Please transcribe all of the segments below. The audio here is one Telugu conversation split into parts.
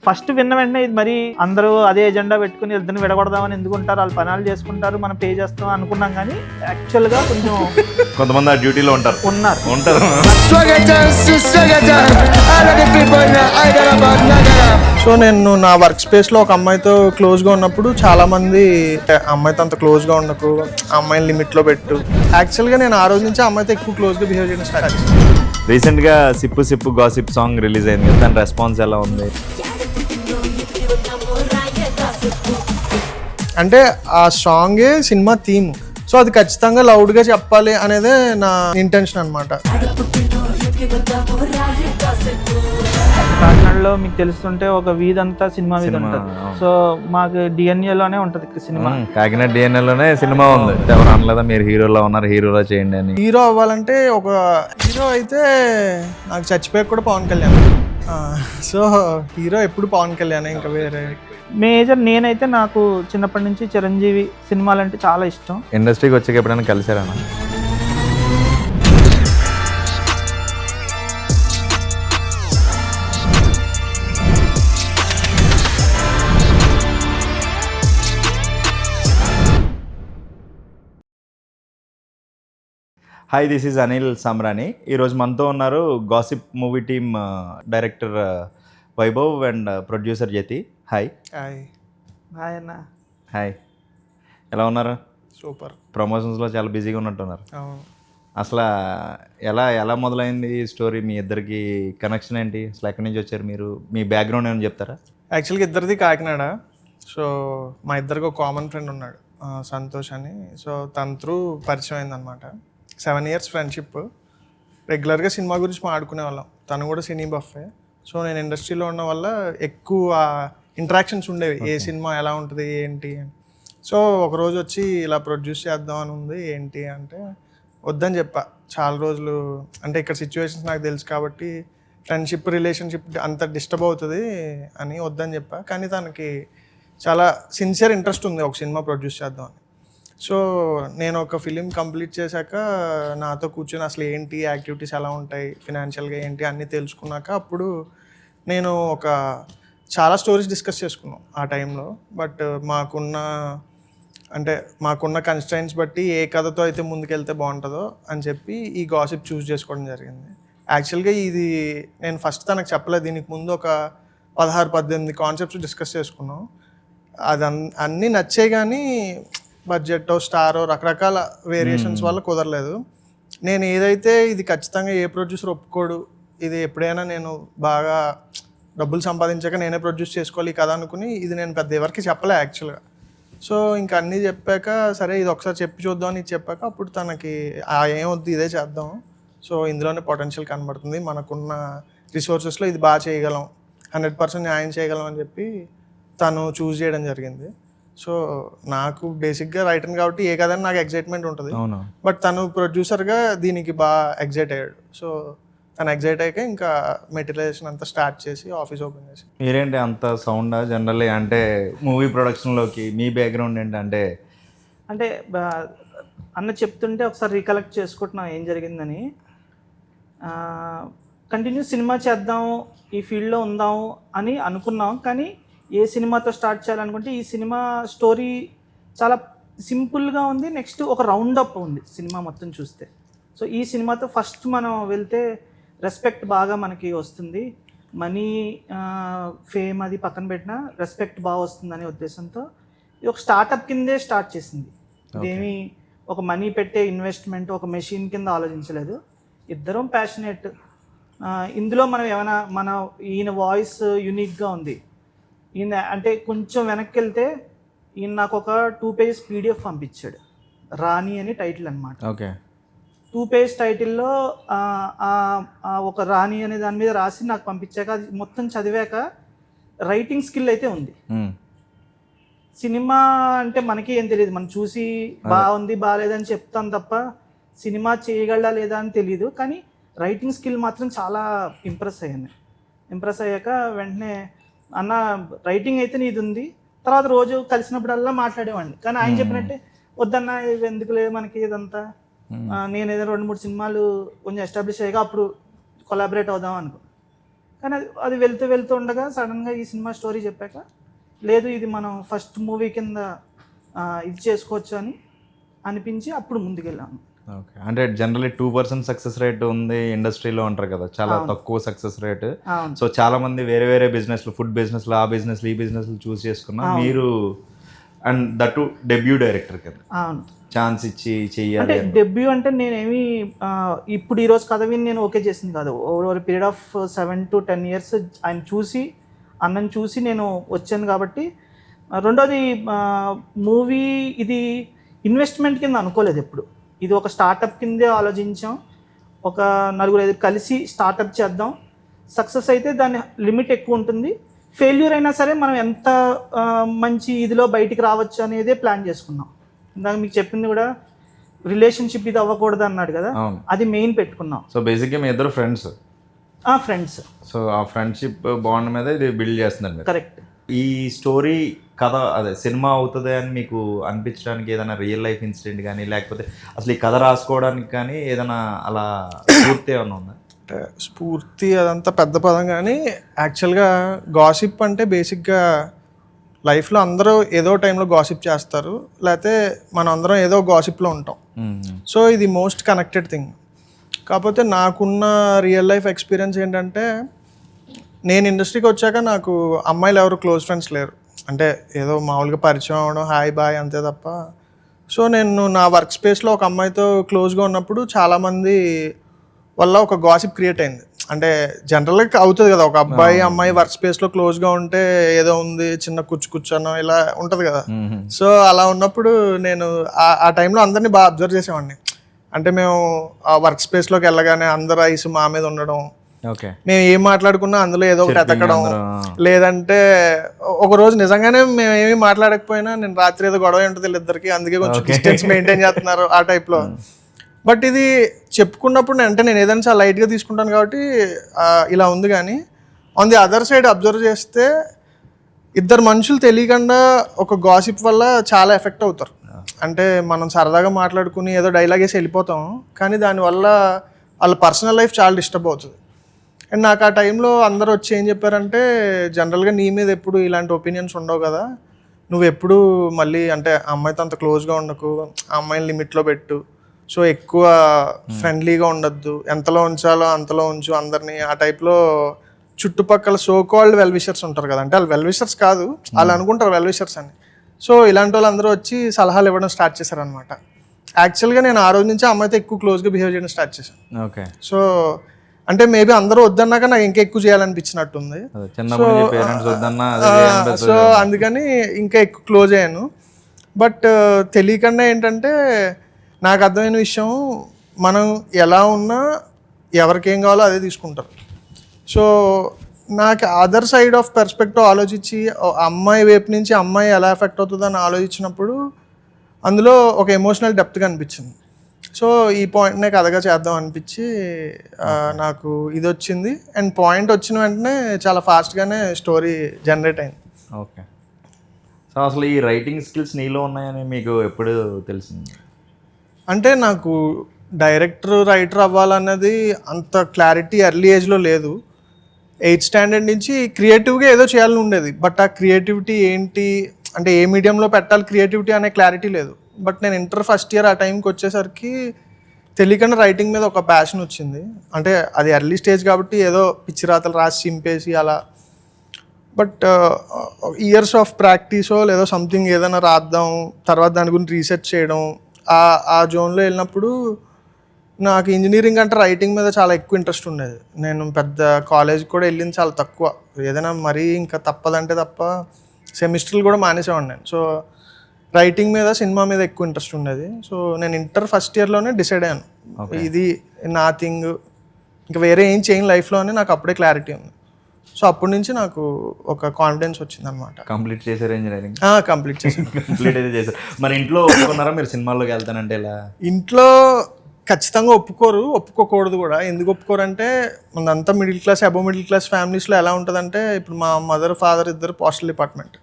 ఫస్ట్ విన్న వెంటనే ఇది మరి అందరూ అదే ఎజెండా పెట్టుకుని ఇద్దరిని విడగొడదామని ఎందుకుంటారు, వాళ్ళు పనాలు చేసుకుంటారు, మనం పే చేస్తాం అనుకున్నాం. కానీ యాక్చువల్గా కొంచెం కొంతమంది ఆ డ్యూటీలో ఉంటారు. సో నేను నా వర్క్ స్పేస్ లో ఒక అమ్మాయితో క్లోజ్ గా ఉన్నప్పుడు చాలా మంది అమ్మాయితో అంత క్లోజ్ గా ఉండకు, అమ్మాయిని లిమిట్ లో పెట్టు. యాక్చువల్ గా నేను ఆ రోజు నుంచి అమ్మాయితో ఎక్కువ క్లోజ్ గా బిహేవ్ చేయడం స్టార్ట్ చేశాను. రీసెంట్ గా sip sip gossip song release అయింది కదా, దాని రెస్పాన్స్ ఎలా ఉంది? అంటే ఆ సాంగే సినిమా థీమ్, సో అది ఖచ్చితంగా లౌడ్ గా చెప్పాలి అనేదే నా ఇంటెన్షన్ అనమాట. కాకినాడలో మీకు తెలుస్తుంటే ఒక వీధంతా సినిమా వీధి ఉంటుంది. సో మాకు డిఎన్ఏలోనే ఉంటుంది సినిమా. కాకినాడ డిఎన్ఏలోనే సినిమా ఉంది. ఎవరు అనలేదా మీరు హీరోలా ఉన్నారు, హీరోలా చేయండి అని? హీరో అవ్వాలంటే ఒక హీరో అయితే నాకు చచ్చిపోయాక కూడా పవన్ కళ్యాణ్. సో హీరో ఎప్పుడు పవన్ కళ్యాణ్, ఇంకా వేరే మేజర్. నేనైతే నాకు చిన్నప్పటి నుంచి చిరంజీవి సినిమాలు అంటే చాలా ఇష్టం. ఇండస్ట్రీకి వచ్చాక ఎప్పుడైనా కలిసారా? Hi, this is Anil Samrani. ఈరోజు మనతో ఉన్నారు gossip movie team director Vaibhav and producer Jathi. Hi. Hi. Hi అన్న. హాయ్, ఎలా ఉన్నారు? సూపర్. ప్రమోషన్స్లో చాలా బిజీగా ఉన్నట్టున్నారు. అవును. అసలు ఎలా మొదలైంది ఈ స్టోరీ? మీ ఇద్దరికి కనెక్షన్ ఏంటి? అసలు ఎక్కడి నుంచి వచ్చారు మీరు? మీ బ్యాక్గ్రౌండ్ ఏమైనా చెప్తారా? యాక్చువల్గా ఇద్దరిది కాకినాడ. సో మా ఇద్దరికి ఒక కామన్ ఫ్రెండ్ ఉన్నాడు, సంతోష్ అని. సో తన త్రూ పరిచయం అయిందనమాట. 7 years ఫ్రెండ్షిప్. రెగ్యులర్గా సినిమా గురించి మాట్లాడుకునే వాళ్ళం. తను కూడా సినీ బఫే. సో నేను ఇండస్ట్రీలో ఉన్న వల్ల ఎక్కువ ఇంటరాక్షన్స్ ఉండేవి. ఏ సినిమా ఎలా ఉంటుంది ఏంటి అని. సో ఒకరోజు వచ్చి ఇలా ప్రొడ్యూస్ చేద్దాం అని ఉంది ఏంటి అంటే వద్దని చెప్పా. చాలా రోజులు అంటే ఇక్కడ సిచ్యువేషన్స్ నాకు తెలుసు కాబట్టి ఫ్రెండ్షిప్ రిలేషన్షిప్ అంత డిస్టర్బ్ అవుతుంది అని వద్దని చెప్పా. కానీ తనకి చాలా సిన్సియర్ ఇంట్రెస్ట్ ఉంది ఒక సినిమా ప్రొడ్యూస్ చేద్దాం అని. సో నేను ఒక ఫిలిం కంప్లీట్ చేశాక నాతో కూర్చొని అసలు ఏంటి యాక్టివిటీస్ ఎలా ఉంటాయి, ఫినాన్షియల్గా ఏంటి అన్నీ తెలుసుకున్నాక అప్పుడు నేను చాలా స్టోరీస్ డిస్కస్ చేసుకున్నాం ఆ టైంలో. బట్ మాకున్న కన్స్ట్రైన్స్ బట్టి ఏ కథతో అయితే ముందుకెళ్తే బాగుంటుందో అని చెప్పి ఈ గాసిప్ చూస్ చేసుకోవడం జరిగింది. యాక్చువల్గా ఇది నేను ఫస్ట్ తనకు చెప్పలేదు. దీనికి ముందు ఒక 16-18 కాన్సెప్ట్స్ డిస్కస్ చేసుకున్నాం. అది అన్నీ నచ్చే కానీ బడ్జెట్ స్టారో రకరకాల వేరియేషన్స్ వల్ల కుదరలేదు. నేను ఏదైతే ఇది ఖచ్చితంగా ఏ ప్రొడ్యూసర్ ఒప్పుకోడు, ఇది ఎప్పుడైనా నేను బాగా డబ్బులు సంపాదించాక నేనే ప్రొడ్యూస్ చేసుకోవాలి కదా అనుకుని ఇది నేను పెద్ద ఎవరికి చెప్పలే యాక్చువల్గా. సో ఇంకా అన్నీ చెప్పాక సరే ఇది ఒకసారి చెప్పి చూద్దాం అని చెప్పాక అప్పుడు తనకి ఏమొద్దు ఇదే చేద్దాం, సో ఇందులోనే పొటెన్షియల్ కనబడుతుంది, మనకున్న రిసోర్సెస్లో ఇది బాగా చేయగలం, 100% న్యాయం చేయగలం అని చెప్పి తను చూస్ చేయడం జరిగింది. సో నాకు బేసిక్గా రైటర్ని కాబట్టి ఏ కథని నాకు ఎగ్జైట్మెంట్ ఉంటుంది. బట్ తను ప్రొడ్యూసర్గా దీనికి బాగా ఎగ్జైట్ అయ్యాడు. సో తను ఎగ్జైట్ అయ్యాక ఇంకా మెటీరియలైజేషన్ అంతా స్టార్ట్ చేసి ఆఫీస్ ఓపెన్ చేసి. మీరేంటి అంత సౌండ్ జనరల్లీ అంటే మూవీ ప్రొడక్షన్లోకి మీ బ్యాక్గ్రౌండ్ ఏంటంటే? అంటే అన్న చెప్తుంటే ఒకసారి రీకలెక్ట్ చేసుకుంటున్నాం ఏం జరిగిందని. కంటిన్యూ సినిమా చేద్దాం, ఈ ఫీల్డ్లో ఉందాం అని అనుకున్నాం. కానీ ఏ సినిమాతో స్టార్ట్ చేయాలనుకుంటే ఈ సినిమా స్టోరీ చాలా సింపుల్గా ఉంది. నెక్స్ట్ ఒక రౌండప్ ఉంది సినిమా మొత్తం చూస్తే. సో ఈ సినిమాతో ఫస్ట్ మనం వెళ్తే రెస్పెక్ట్ బాగా మనకి వస్తుంది. మనీ ఫేమ్ అది పక్కన పెట్టినా రెస్పెక్ట్ బాగా వస్తుందనే ఉద్దేశంతో ఇది ఒక స్టార్టప్ కిందే స్టార్ట్ చేసింది. ఇదేమి ఒక మనీ పెట్టే ఇన్వెస్ట్మెంట్ ఒక మెషిన్ కింద ఆలోచించలేదు. ఇద్దరం ప్యాషనేట్. ఇందులో మనం ఏమైనా ఈయన వాయిస్ యూనిక్గా ఉంది. ఈయన అంటే కొంచెం వెనక్కి వెళ్తే ఈయన నాకు ఒక 2 pages PDF పంపించాడు. రాణి అని టైటిల్ అనమాట. ఓకే. 2 page టైటిల్లో ఒక రాణి అనే దాని మీద రాసి నాకు పంపించాక అది మొత్తం చదివాక రైటింగ్ స్కిల్ అయితే ఉంది. సినిమా అంటే మనకి ఏం తెలియదు, మనం చూసి బాగుంది బాగాలేదని చెప్తాం తప్ప సినిమా చేయగలడా లేదా అని తెలియదు. కానీ రైటింగ్ స్కిల్ మాత్రం చాలా ఇంప్రెస్ అయ్యాక వెంటనే అన్న రైటింగ్ అయితే నీది ఉంది, తర్వాత రోజు కలిసినప్పుడల్లా మాట్లాడేవాడిని. కానీ ఆయన చెప్పినట్టే వద్దన్న ఎందుకు లేదు మనకి ఇదంతా, నేను ఏదో 2-3 సినిమాలు కొంచెం ఎస్టాబ్లిష్ అయ్యాక అప్పుడు కొలాబరేట్ అవుదాం అనుకో. కానీ అది వెళ్తూ వెళ్తూ ఉండగా సడన్గా ఈ సినిమా స్టోరీ చెప్పాక లేదు ఇది మనం ఫస్ట్ మూవీ కింద ఇది చేసుకోవచ్చు అని అనిపించి అప్పుడు ముందుకెళ్ళాము. ఓకే, అంటే జనరల్లీ 2% సక్సెస్ రేట్ ఉంది ఇండస్ట్రీలో అంటారు కదా, చాలా తక్కువ సక్సెస్ రేట్. సో చాలా మంది వేరే వేరే బిజినెస్లు, ఫుడ్ బిజినెస్లు, ఆ బిజినెస్లు, ఈ బిజినెస్లు చూస్ చేసుకున్నా, మీరు అండ్ దట్ డెబ్యూ డైరెక్టర్ కదా ఛాన్స్ ఇచ్చి చెయ్యాలి. అంటే డెబ్యూ అంటే నేనేమి ఇప్పుడు ఈరోజు కథ విని నేను ఓకే చేసింది కాదు. Over period of 7 to 10 years ఆయన చూసి అన్నని చూసి నేను వచ్చాను కాబట్టి. రెండోది మూవీ ఇది ఇన్వెస్ట్మెంట్ కింద అనుకోలేదు ఎప్పుడు. ఇది ఒక స్టార్టప్ కిందే ఆలోచించాం. ఒక 4-5 కలిసి స్టార్టప్ చేద్దాం, సక్సెస్ అయితే దాని లిమిట్ ఎక్కువ ఉంటుంది, ఫెయిల్యూర్ అయినా సరే మనం ఎంత మంచి ఇదిలో బయటికి రావచ్చు అనేదే ప్లాన్ చేసుకున్నాం. ఇందాక మీకు చెప్పింది కూడా రిలేషన్షిప్ ఇది అవ్వకూడదు అన్నాడు కదా, అది మెయిన్ పెట్టుకున్నాం. సో బేసిక్గా మీ ఇద్దరు ఫ్రెండ్స్. ఫ్రెండ్స్. సో ఆ ఫ్రెండ్షిప్ బాండ్ మీద ఇది బిల్డ్ చేస్తున్నారు మీరు. కరెక్ట్. ఈ స్టోరీ కథ అదే సినిమా అవుతుంది అని మీకు అనిపించడానికి ఏదైనా రియల్ లైఫ్ ఇన్సిడెంట్ కానీ, లేకపోతే అసలు ఈ కథ రాసుకోవడానికి కానీ ఏదైనా అలా స్ఫూర్తి ఏమైనా ఉందా? స్ఫూర్తి అదంతా పెద్ద పదం, కానీ యాక్చువల్గా గాసిప్ అంటే బేసిక్గా లైఫ్లో అందరూ ఏదో టైంలో గాసిప్ చేస్తారు, లేకపోతే మనం అందరం ఏదో గాసిప్లో ఉంటాం. సో ఇది మోస్ట్ కనెక్టెడ్ థింగ్. కాకపోతే నాకున్న రియల్ లైఫ్ ఎక్స్పీరియన్స్ ఏంటంటే, నేను ఇండస్ట్రీకి వచ్చాక నాకు అమ్మాయిలు ఎవరు క్లోజ్ ఫ్రెండ్స్ లేరు. అంటే ఏదో మామూలుగా పరిచయం అవ్వడం, హాయ్ బాయ్ అంతే తప్ప. సో నేను నా వర్క్ స్పేస్లో ఒక అమ్మాయితో క్లోజ్గా ఉన్నప్పుడు చాలామంది వల్ల ఒక గాసిప్ క్రియేట్ అయింది. అంటే జనరల్గా అవుతుంది కదా, ఒక అబ్బాయి అమ్మాయి వర్క్ స్పేస్లో క్లోజ్గా ఉంటే ఏదో ఉంది, చిన్న కూర్చొనో ఇలా ఉంటుంది కదా. సో అలా ఉన్నప్పుడు నేను ఆ టైంలో అందరినీ బాగా అబ్జర్వ్ చేసేవాడిని. అంటే మేము ఆ వర్క్ స్పేస్లోకి వెళ్ళగానే అందరు ఐసు మా మీద ఉండడం, మేము ఏం మాట్లాడుకున్నా అందులో ఏదో ఒకటి ఎతకడం, లేదంటే ఒక రోజు నిజంగానే మేము ఏమీ మాట్లాడకపోయినా నేను రాత్రి ఏదో గొడవ ఉంటుంది వీళ్ళిద్దరికి, అందుకే కొంచెం డిస్టెన్స్ మెయింటైన్ చేస్తున్నారు ఆ టైప్లో. బట్ ఇది చెప్పుకున్నప్పుడు అంటే నేను ఏదైనా చాలా లైట్గా తీసుకుంటాను కాబట్టి ఇలా ఉంది. కానీ on the other side observe చేస్తే ఇద్దరు మనుషులు తెలియకుండా ఒక గాసిప్ వల్ల చాలా ఎఫెక్ట్ అవుతారు. అంటే మనం సరదాగా మాట్లాడుకుని ఏదో డైలాగ్ వేసి వెళ్ళిపోతాం, కానీ దానివల్ల వాళ్ళ పర్సనల్ లైఫ్ చాలా డిస్టర్బ్ అవుతుంది. అండ్ నాకు ఆ టైంలో అందరూ వచ్చి ఏం చెప్పారంటే, జనరల్గా నీ మీద ఎప్పుడు ఇలాంటి ఒపీనియన్స్ ఉండవు కదా, నువ్వు ఎప్పుడు మళ్ళీ అంటే అమ్మాయితో అంత క్లోజ్గా ఉండకు, ఆ అమ్మాయిని లిమిట్లో పెట్టు, సో ఎక్కువ ఫ్రెండ్లీగా ఉండొద్దు, ఎంతలో ఉంచాలో అంతలో ఉంచు అందరినీ. ఆ టైప్లో చుట్టుపక్కల సో కాల్డ్ వెల్ విషర్స్ ఉంటారు కదా, అంటే వాళ్ళు వెల్ విషర్స్ కాదు, వాళ్ళు అనుకుంటారు వెల్ విషర్స్ అని. సో ఇలాంటి వాళ్ళు అందరూ వచ్చి సలహాలు ఇవ్వడం స్టార్ట్ చేశారనమాట. యాక్చువల్గా నేను ఆ రోజు నుంచి అమ్మాయితో ఎక్కువ క్లోజ్గా బిహేవ్ చేయడం స్టార్ట్ చేశాను. ఓకే. సో అంటే మేబీ అందరూ వద్దన్నాక నాకు ఇంకా ఎక్కువ చేయాలనిపించినట్టుంది. సో అందుకని ఇంకా ఎక్కువ క్లోజ్ అయ్యాను. బట్ తెలియకుండా ఏంటంటే నాకు అర్థమైన విషయం, మనం ఎలా ఉన్నా ఎవరికేం కావాలో అదే తీసుకుంటారు. సో నాకు అదర్ సైడ్ ఆఫ్ పర్స్పెక్టివ్ ఆలోచించి అమ్మాయి వైపు నుంచి అమ్మాయి ఎలా ఎఫెక్ట్ అవుతుందని ఆలోచించినప్పుడు అందులో ఒక ఎమోషనల్ డెప్త్గా అనిపించింది. సో ఈ పాయింట్నే కథగా చేద్దాం అనిపించి నాకు ఇది వచ్చింది. అండ్ పాయింట్ వచ్చిన వెంటనే చాలా ఫాస్ట్గానే స్టోరీ జనరేట్ అయింది. ఓకే. సో అసలు ఈ రైటింగ్ స్కిల్స్ నీలో ఉన్నాయని మీకు ఎప్పుడు తెలిసింది? అంటే నాకు డైరెక్టర్ రైటర్ అవ్వాలన్నది అంత క్లారిటీ ఎర్లీ ఏజ్లో లేదు. 8th స్టాండర్డ్ నుంచి క్రియేటివ్గా ఏదో చేయాలని ఉండేది. బట్ ఆ క్రియేటివిటీ ఏంటి, అంటే ఏ మీడియంలో పెట్టాలి క్రియేటివిటీ అనే క్లారిటీ లేదు. బట్ నేను ఇంటర్ ఫస్ట్ ఇయర్ ఆ టైంకి వచ్చేసరికి తెలియకుండా రైటింగ్ మీద ఒక ప్యాషన్ వచ్చింది. అంటే అది ఎర్లీ స్టేజ్ కాబట్టి ఏదో పిచ్చి రాతలు రాసి చింపేసి అలా. బట్ ఇయర్స్ ఆఫ్ ప్రాక్టీసో లేదో సంథింగ్ ఏదైనా రాద్దాం, తర్వాత దాని గురించి రీసెర్చ్ చేయడం, ఆ జోన్లో వెళ్ళినప్పుడు నాకు ఇంజనీరింగ్ అంటే రైటింగ్ మీద చాలా ఎక్కువ ఇంట్రెస్ట్ ఉండేది. నేను పెద్ద కాలేజ్కి కూడా వెళ్ళింది చాలా తక్కువ, ఏదైనా మరీ ఇంకా తప్పదంటే తప్ప సెమిస్టర్లు కూడా మానేసేవాడిని నేను. సో రైటింగ్ మీద సినిమా మీద ఎక్కువ ఇంట్రెస్ట్ ఉండేది. సో నేను ఇంటర్ ఫస్ట్ ఇయర్లోనే డిసైడ్ అయ్యాను, ఇది నా థింగ్, ఇంకా వేరే ఏం చేయను లైఫ్లో అని నాకు అప్పుడే క్లారిటీ ఉంది. సో అప్పటి నుంచి నాకు ఒక కాన్ఫిడెన్స్ వచ్చింది అనమాట. కంప్లీట్ చేశారు ఇంజనీరింగ్? కంప్లీట్ చేశాను. కంప్లీట్ అయితే చేశారు. మరి ఇంట్లో ఒప్పుకున్నారా మీరు సినిమాల్లోకి వెళ్తానంటే? ఇలా ఇంట్లో ఖచ్చితంగా ఒప్పుకోకూడదు కూడా. ఎందుకు ఒప్పుకోరంటే మనంతా middle class, above middle class ఫ్యామిలీస్లో ఎలా ఉంటుందంటే, ఇప్పుడు మా మదర్ ఫాదర్ ఇద్దరు పోస్టల్ డిపార్ట్మెంట్.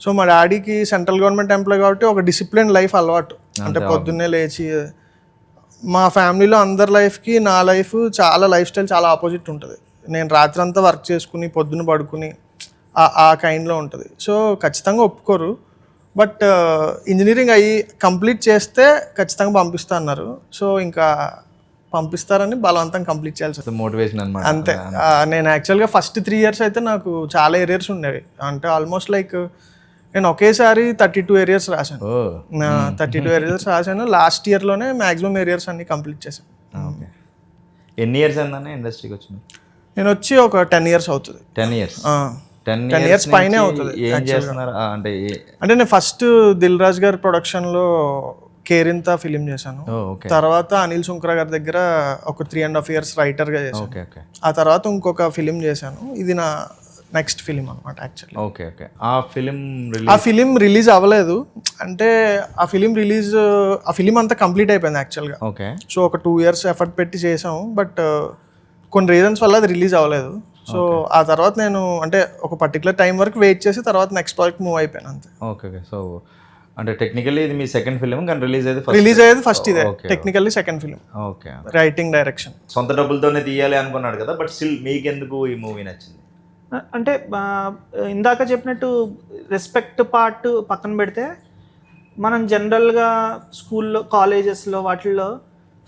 సో మా డాడీకి సెంట్రల్ గవర్నమెంట్ ఎంప్లాయ్ కాబట్టి ఒక డిసిప్లిన్ లైఫ్ అలవాటు. అంటే పొద్దున్నే లేచి, మా ఫ్యామిలీలో అందరి లైఫ్కి నా లైఫ్ చాలా లైఫ్ స్టైల్ చాలా ఆపోజిట్ ఉంటుంది. నేను రాత్రి అంతా వర్క్ చేసుకుని పొద్దున పడుకుని ఆ కైండ్లో ఉంటుంది. సో ఖచ్చితంగా ఒప్పుకోరు. బట్ ఇంజనీరింగ్ అయ్యి కంప్లీట్ చేస్తే ఖచ్చితంగా పంపిస్తా అన్నారు. సో ఇంకా పంపిస్తారని బలవంతం కంప్లీట్ చేయాల్సి వస్తుంది. మోటివేషన్ అనమాట. అంతే. నేను యాక్చువల్గా ఫస్ట్ 3 years అయితే నాకు చాలా ఏరియర్స్ ఉండేవి. అంటే ఆల్మోస్ట్ లైక్ నేను ఒకేసారి 32 ఏరియర్స్ రాశాను. 32 ఏరియర్స్ రాశాను. లాస్ట్ ఇయర్లోనే మ్యాక్సిమం ఏరియర్స్ అన్ని కంప్లీట్ చేశాను. ఓకే. ఎన్ని ఇయర్స్ అయిందన్న ఇండస్ట్రీకి వచ్చింది? నేను వచ్చి ఒక 10 years అవుతుంది. 10 years. 10 years పైనే అవుతుంది. ఏం చేస్తున్నారు అంటే నేను ఫస్ట్ దిల్ రాజు గారి ప్రొడక్షన్లో కేరింత ఫిలిం చేశాను. తర్వాత అనిల్ సుంక్రా గారి దగ్గర ఒక 3.5 years రైటర్గా చేశాను. ఆ తర్వాత ఇంకొక ఫిలిం చేశాను. ఇది నా నెక్స్ట్ ఫిలిం అనమాట యాక్చువల్లీ. Okay okay. ఆ ఫిలిం రిలీజ్ అవ్వలేదు. అంటే ఆ ఫిలిం అంతా కంప్లీట్ అయిపోయింది యాక్చువల్గా. ఓకే. సో ఒక 2 years ఎఫర్ట్ పెట్టి చేసాము. బట్ కొన్ని రీజన్స్ వల్ల అది రిలీజ్ అవ్వలేదు. సో ఆ తర్వాత నేను అంటే ఒక పర్టికులర్ టైం వరకు వెయిట్ చేసి తర్వాత నెక్స్ట్ ప్రాజెక్ట్ మూవ్ అయిపోయాను అంతే. Okay okay. సో అంటే టెక్నికల్లీ ఇది మీ సెకండ్ ఫిలిం కానీ రిలీజ్ అయ్యేది ఫస్ట్ ఇదే. Technically second film. Okay. Writing, direction. సొంత డబ్బులతోనే తీయాలి అనుకున్నాడు కదా, బట్ స్టిల్ మీకెందుకు ఈ మూవీ నచ్చింది? అంటే ఇందాక చెప్పినట్టు రెస్పెక్ట్ పార్ట్ పక్కన పెడితే మనం జనరల్గా స్కూల్లో, కాలేజెస్లో వాటిల్లో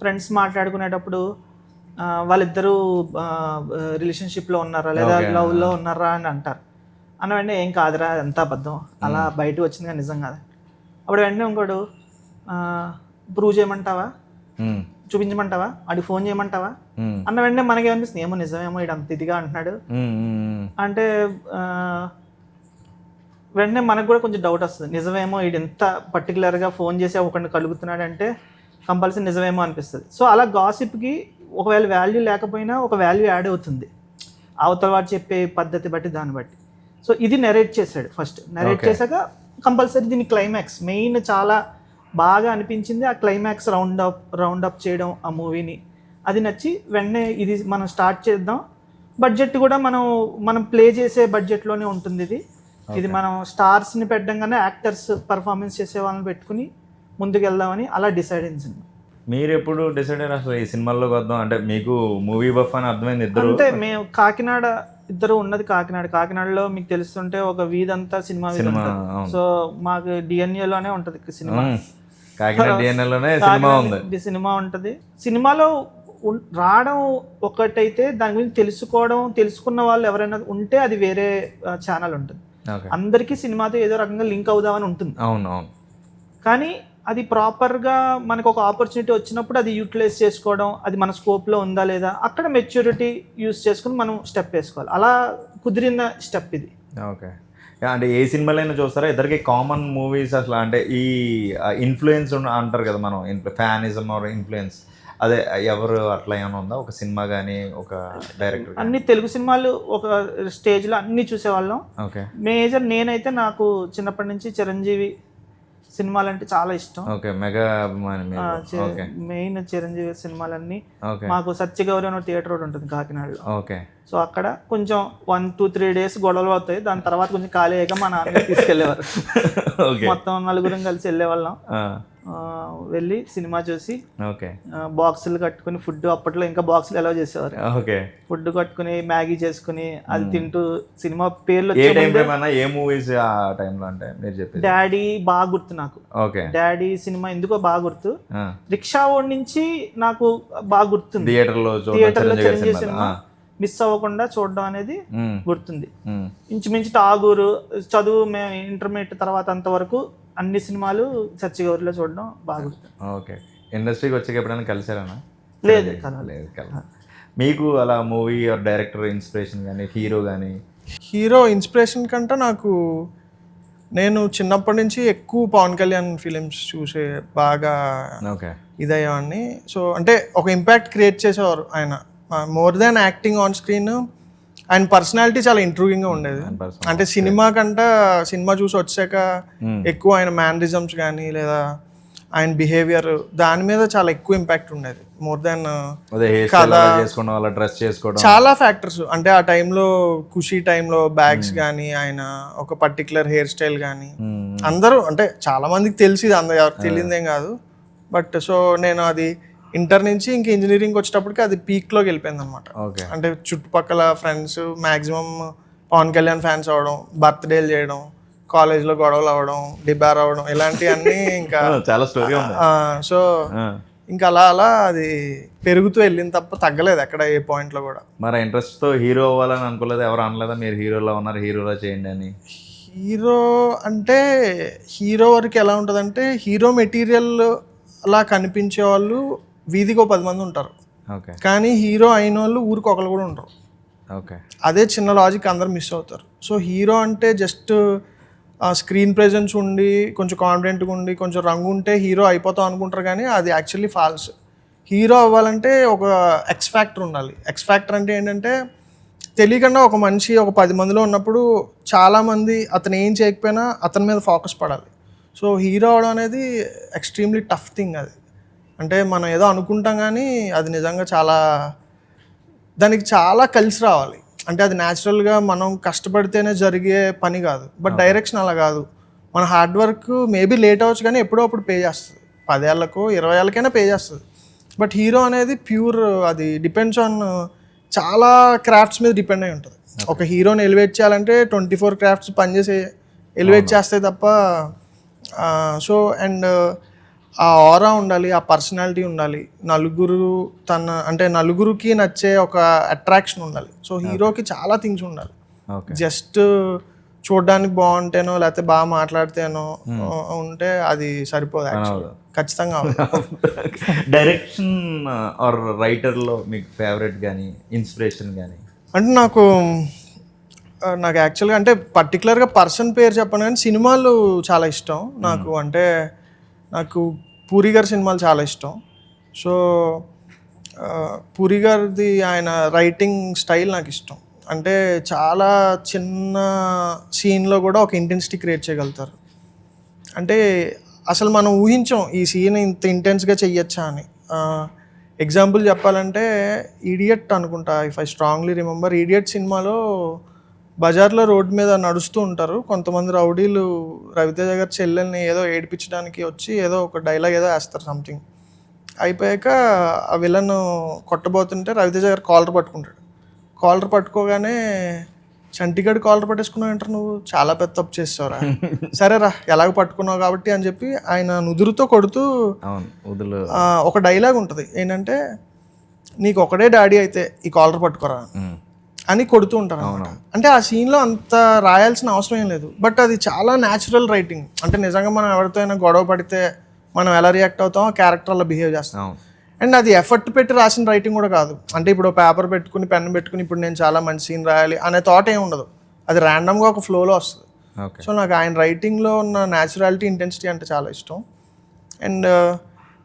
ఫ్రెండ్స్ మాట్లాడుకునేటప్పుడు వాళ్ళిద్దరూ రిలేషన్షిప్లో ఉన్నారా లేదా లవ్లో ఉన్నారా అని అంటారు. అన్న వెంటనే ఏం కాదురా, ఎంత అబద్ధం, అలా బయటకు వచ్చింది కానీ నిజం కాదు. అప్పుడు వెంటనే ఇంకోడు ప్రూవ్ చేయమంటావా, చూపించమంటావా, వాడికి ఫోన్ చేయమంటావా అన్న వెంటనే మనకేమనిపిస్తుంది, ఏమో నిజమేమో ఇడు అంత ఇదిగా అంటున్నాడు అంటే వెంటనే మనకు కూడా కొంచెం డౌట్ వస్తుంది. నిజమేమో వీడు ఎంత పర్టికులర్గా ఫోన్ చేసి ఒకరిని కలుగుతున్నాడు అంటే కంపల్సరీ నిజమేమో అనిపిస్తుంది. సో అలా గాసిప్కి ఒకవేళ వాల్యూ లేకపోయినా ఒక వాల్యూ యాడ్ అవుతుంది అవతల వాడు చెప్పే పద్ధతి బట్టి, దాన్ని బట్టి. సో ఇది నెరేట్ చేశాడు. ఫస్ట్ నెరేట్ చేశాక కంపల్సరీ దీని క్లైమాక్స్ మెయిన్ చాలా బాగా అనిపించింది. ఆ క్లైమాక్స్ రౌండ్ అప్ చేయడం ఆ మూవీని, అది నచ్చి వెంటనే ఇది మనం స్టార్ట్ చేద్దాం. బడ్జెట్ కూడా మనం ప్లే చేసే బడ్జెట్లోనే ఉంటుంది ఇది మనం స్టార్స్ని పెట్టడంగానే యాక్టర్స్ పర్ఫార్మెన్స్ చేసే వాళ్ళని పెట్టుకుని ముందుకు వెళ్దామని అలా డిసైడ్ అయింది సినిమా. మీరు ఎప్పుడు డిసైడ్ అయ్యారు అసలు ఈ సినిమాల్లోకి వద్దాం అంటే? మీకు మూవీ బఫ్ అని అర్థమైంది ఇద్దరు. అంటే మేము కాకినాడ ఇద్దరు ఉన్నది కాకినాడలో మీకు తెలుస్తుంటే ఒక వీధంతా సినిమా. సో మాకు డిఎన్ఏలోనే ఉంటుంది సినిమా. సినిమా ఉంటుంది. సినిమాలో రావడం ఒకటైతే దాని గురించి తెలుసుకున్న వాళ్ళు ఎవరైనా ఉంటే అది వేరే ఛానల్ ఉంటుంది. అందరికీ సినిమాతో ఏదో రకంగా లింక్ అవుదామని ఉంటుంది. అవునవును. కానీ అది ప్రాపర్గా మనకు ఒక ఆపర్చునిటీ వచ్చినప్పుడు అది యూటిలైజ్ చేసుకోవడం, అది మన స్కోప్లో ఉందా లేదా, అక్కడ మెచ్యూరిటీ యూస్ చేసుకుని మనం స్టెప్ వేసుకోవాలి. అలా కుదిరిన స్టెప్ ఇది. ఓకే. అంటే ఏ సినిమాలైనా చూస్తారా ఇద్దరికి కామన్ మూవీస్ అసలు? అంటే ఈ ఇన్ఫ్లుయెన్స్ అంటారు కదా మనం, ఫ్యానిజం ఆర్ ఇన్ఫ్లుయెన్స్, అదే ఎవరు అట్లా ఏమైనా ఉందా? ఒక సినిమా కానీ ఒక డైరెక్టర్? అన్ని తెలుగు సినిమాలు ఒక స్టేజ్లో అన్ని చూసేవాళ్ళం. ఓకే. మేజర్ నేనైతే నాకు చిన్నప్పటి నుంచి చిరంజీవి సినిమాలు అంటే చాలా ఇష్టం. ఓకే. మెగా అభిమాని. మెయిన్ చిరంజీవి సినిమాలన్నీ. మాకు సత్యగౌరి అనే థియేటర్ ఒకటి ఉంటుంది కాకినాడలో. ఓకే. సో అక్కడ కొంచెం 1-2-3 days గొడవలు అవుతాయి. దాని తర్వాత కొంచెం ఖాళీ అయ్యాక మా నాన్న తీసుకెళ్లేవారు. మొత్తం 4 కలిసి వెళ్ళేవాళ్ళం. వెళ్ళి సినిమా చూసి బాక్సులు కట్టుకుని ఫుడ్, అప్పట్లో ఇంకా బాక్సులు ఎలా చేసేవారు, ఫుడ్ కట్టుకుని మ్యాగీ చేసుకుని అది తింటూ సినిమా పేర్లు. డాడీ బాగా గుర్తు నాకు. డాడీ సినిమా ఎందుకో బాగా గుర్తు. రిక్షా ఓడి నుంచి నాకు బాగా గుర్తుంది. థియేటర్లో చిరంజీవి సినిమా మిస్ అవ్వకుండా చూడడం అనేది గుర్తుంది. ఇంచుమించు టాగూరు చదువు మేము ఇంటర్మీడియట్ తర్వాత అంతవరకు అన్ని సినిమాలు సత్యగౌరిలో చూడడం బాగా గుర్తుంది. ఓకే. ఇండస్ట్రీకి వచ్చాక ఎప్పుడైనా కలిసారా? లేదు. మీకు అలా మూవీ ఆర్ డైరెక్టర్ ఇన్స్పిరేషన్ కానీ, హీరో ఇన్స్పిరేషన్ కంటే నాకు, నేను చిన్నప్పటి నుంచి ఎక్కువ పవన్ కళ్యాణ్ ఫిలిమ్స్ చూసే బాగా ఇదయ్యేవాడిని. సో అంటే ఒక ఇంపాక్ట్ క్రియేట్ చేసేవారు ఆయన. More than acting on screen ఆయన పర్సనాలిటీ చాలా ఇంట్రూవింగ్గా ఉండేది. అంటే సినిమా చూసి వచ్చాక ఎక్కువ ఆయన మ్యానరిజమ్స్ కానీ లేదా ఆయన బిహేవియర్ దాని మీద చాలా ఎక్కువ ఇంపాక్ట్ ఉండేది. మోర్ దాన్ చాలా ఫ్యాక్టర్స్. అంటే ఆ టైంలో ఖుషీ టైంలో బ్యాగ్స్ కానీ, ఆయన ఒక పర్టికులర్ హెయిర్ స్టైల్ కానీ, అందరూ అంటే చాలా మందికి తెలిసి ఎవరికి తెలియదేం కాదు. బట్ సో నేను అది ఇంటర్ నుంచి ఇంక ఇంజనీరింగ్ వచ్చేటప్పటికి అది పీక్లోకి వెళ్ళిపోయింది అనమాట. ఓకే. అంటే చుట్టుపక్కల friends maximum Pawan Kalyan fans అవ్వడం, బర్త్డేలు చేయడం, కాలేజ్లో గొడవలు అవ్వడం, డిబార్ అవ్వడం, ఇలాంటివన్నీ ఇంకా చాలా స్టోరీ ఉంది. సో ఇంకా అలా అలా అది పెరుగుతూ వెళ్ళింది తప్ప తగ్గలేదు ఎక్కడ ఏ పాయింట్లో కూడా. మరి ఇంట్రెస్ట్తో హీరో అవ్వాలని అనుకోలేదు? ఎవరు అనలేదా మీరు హీరోలో ఉన్నారు, హీరోలో చేయండి అని? హీరో అంటే హీరో వరకు ఎలా ఉంటుందంటే హీరో మెటీరియల్ అలా కనిపించే వాళ్ళు వీధికి 10 మంది ఉంటారు, ఓకే. కానీ హీరో అయిన వాళ్ళు ఊరికి ఒకరు కూడా ఉంటారు. ఓకే. అదే చిన్న లాజిక్ అందరు మిస్ అవుతారు. సో హీరో అంటే జస్ట్ స్క్రీన్ ప్రెజెన్స్ ఉండి కొంచెం కాన్ఫిడెంట్గా ఉండి కొంచెం రంగు ఉంటే హీరో అయిపోతాం అనుకుంటారు, కానీ అది యాక్చువల్లీ ఫాల్స్. హీరో అవ్వాలంటే ఒక ఎక్స్ ఫ్యాక్టర్ ఉండాలి. ఎక్స్ ఫ్యాక్టర్ అంటే ఏంటంటే తెలియకుండా ఒక మనిషి ఒక 10 మందిలో ఉన్నప్పుడు చాలామంది అతను ఏం చేయకపోయినా అతని మీద ఫోకస్ పడాలి. సో హీరో అవడం అనేది ఎక్స్ట్రీమ్లీ టఫ్ థింగ్. అది అంటే మనం ఏదో అనుకుంటాం కానీ అది నిజంగా చాలా దానికి చాలా కలిసి రావాలి. అంటే అది న్యాచురల్గా మనం కష్టపడితేనే జరిగే పని కాదు. బట్ డైరెక్షన్ అలా కాదు. మన హార్డ్ వర్క్ మేబీ లేట్ అవ్వచ్చు కానీ ఎప్పుడో అప్పుడు పే చేస్తుంది. 10 ఏళ్ళకో 20 ఏళ్ళకైనా పే చేస్తుంది. బట్ హీరో అనేది ప్యూర్, అది డిపెండ్స్ ఆన్ చాలా క్రాఫ్ట్స్ మీద డిపెండ్ అయి ఉంటుంది. ఒక హీరోని ఎలివేట్ చేయాలంటే 24 క్రాఫ్ట్స్ పనిచేసి ఎలివేట్ చేస్తే తప్ప. సో అండ్ ఆ ఆరా ఉండాలి, ఆ పర్సనాలిటీ ఉండాలి, నలుగురికి నచ్చే ఒక అట్రాక్షన్ ఉండాలి. సో హీరోకి చాలా థింగ్స్ ఉండాలి. జస్ట్ చూడడానికి బాగుంటేనో లేకపోతే బాగా మాట్లాడితేనో ఉంటే అది సరిపోదు, ఖచ్చితంగా. డైరెక్షన్ ఆర్ రైటర్లో మీకు ఫేవరెట్ కానీ ఇన్స్పిరేషన్ కానీ? అంటే నాకు యాక్చువల్గా అంటే పర్టికులర్గా పర్సన్ పేరు చెప్పను కానీ సినిమాలు చాలా ఇష్టం నాకు. అంటే నాకు పూరి గారి సినిమాలు చాలా ఇష్టం. సో పూరి గారిది ఆయన రైటింగ్ స్టైల్ నాకు ఇష్టం. అంటే చాలా చిన్న సీన్లో కూడా ఒక ఇంటెన్సిటీ క్రియేట్ చేయగలుగుతారు. అంటే అసలు మనం ఊహించాం ఈ సీన్ ఇంత ఇంటెన్స్గా చెయ్యొచ్చా అని. ఎగ్జాంపుల్ చెప్పాలంటే ఈడియట్ అనుకుంటా, if I strongly remember. Idiot సినిమాలో బజార్లో రోడ్డు మీద నడుస్తూ ఉంటారు కొంతమంది రౌడీలు, రవితేజ గారి చెల్లెల్ని ఏదో ఏడిపించడానికి వచ్చి ఏదో ఒక డైలాగ్ ఏదో వేస్తారు సంథింగ్. అయిపోయాక ఆ విలన్ కొట్టబోతుంటే రవితేజ గారు కాలర్ పట్టుకుంటాడు. కాలర్ పట్టుకోగానే చంటిగడి కాలర్ పట్టేసుకున్నావు అంటారు, నువ్వు చాలా పెద్ద తప్పు చేస్తావురా, సరేరా ఎలాగ పట్టుకున్నావు కాబట్టి అని చెప్పి ఆయన నుదురుతో కొడుతూ ఒక డైలాగ్ ఉంటుంది ఏంటంటే, నీకు ఒకడే డాడీ అయితే ఈ కాలర్ పట్టుకోరా అని కొడుతూ ఉంటారు అన్నమాట. అంటే ఆ సీన్లో అంత రాయాల్సిన అవసరం ఏం లేదు, బట్ అది చాలా న్యాచురల్ రైటింగ్. అంటే నిజంగా మనం ఎవరితో అయినా గొడవ పడితే మనం ఎలా రియాక్ట్ అవుతామో క్యారెక్టర్ అలా బిహేవ్ చేస్తాం. అండ్ అది ఎఫర్ట్ పెట్టి రాసిన రైటింగ్ కూడా కాదు. అంటే ఇప్పుడు పేపర్ పెట్టుకుని పెన్ పెట్టుకుని ఇప్పుడు నేను చాలా మంచి సీన్ రాయాలి అనే థాట్ ఏమి ఉండదు. అది ర్యాండమ్గా ఒక ఫ్లోలో వస్తుంది. సో నాకు ఆయన రైటింగ్లో ఉన్న న్యాచురాలిటీ, ఇంటెన్సిటీ అంటే చాలా ఇష్టం. అండ్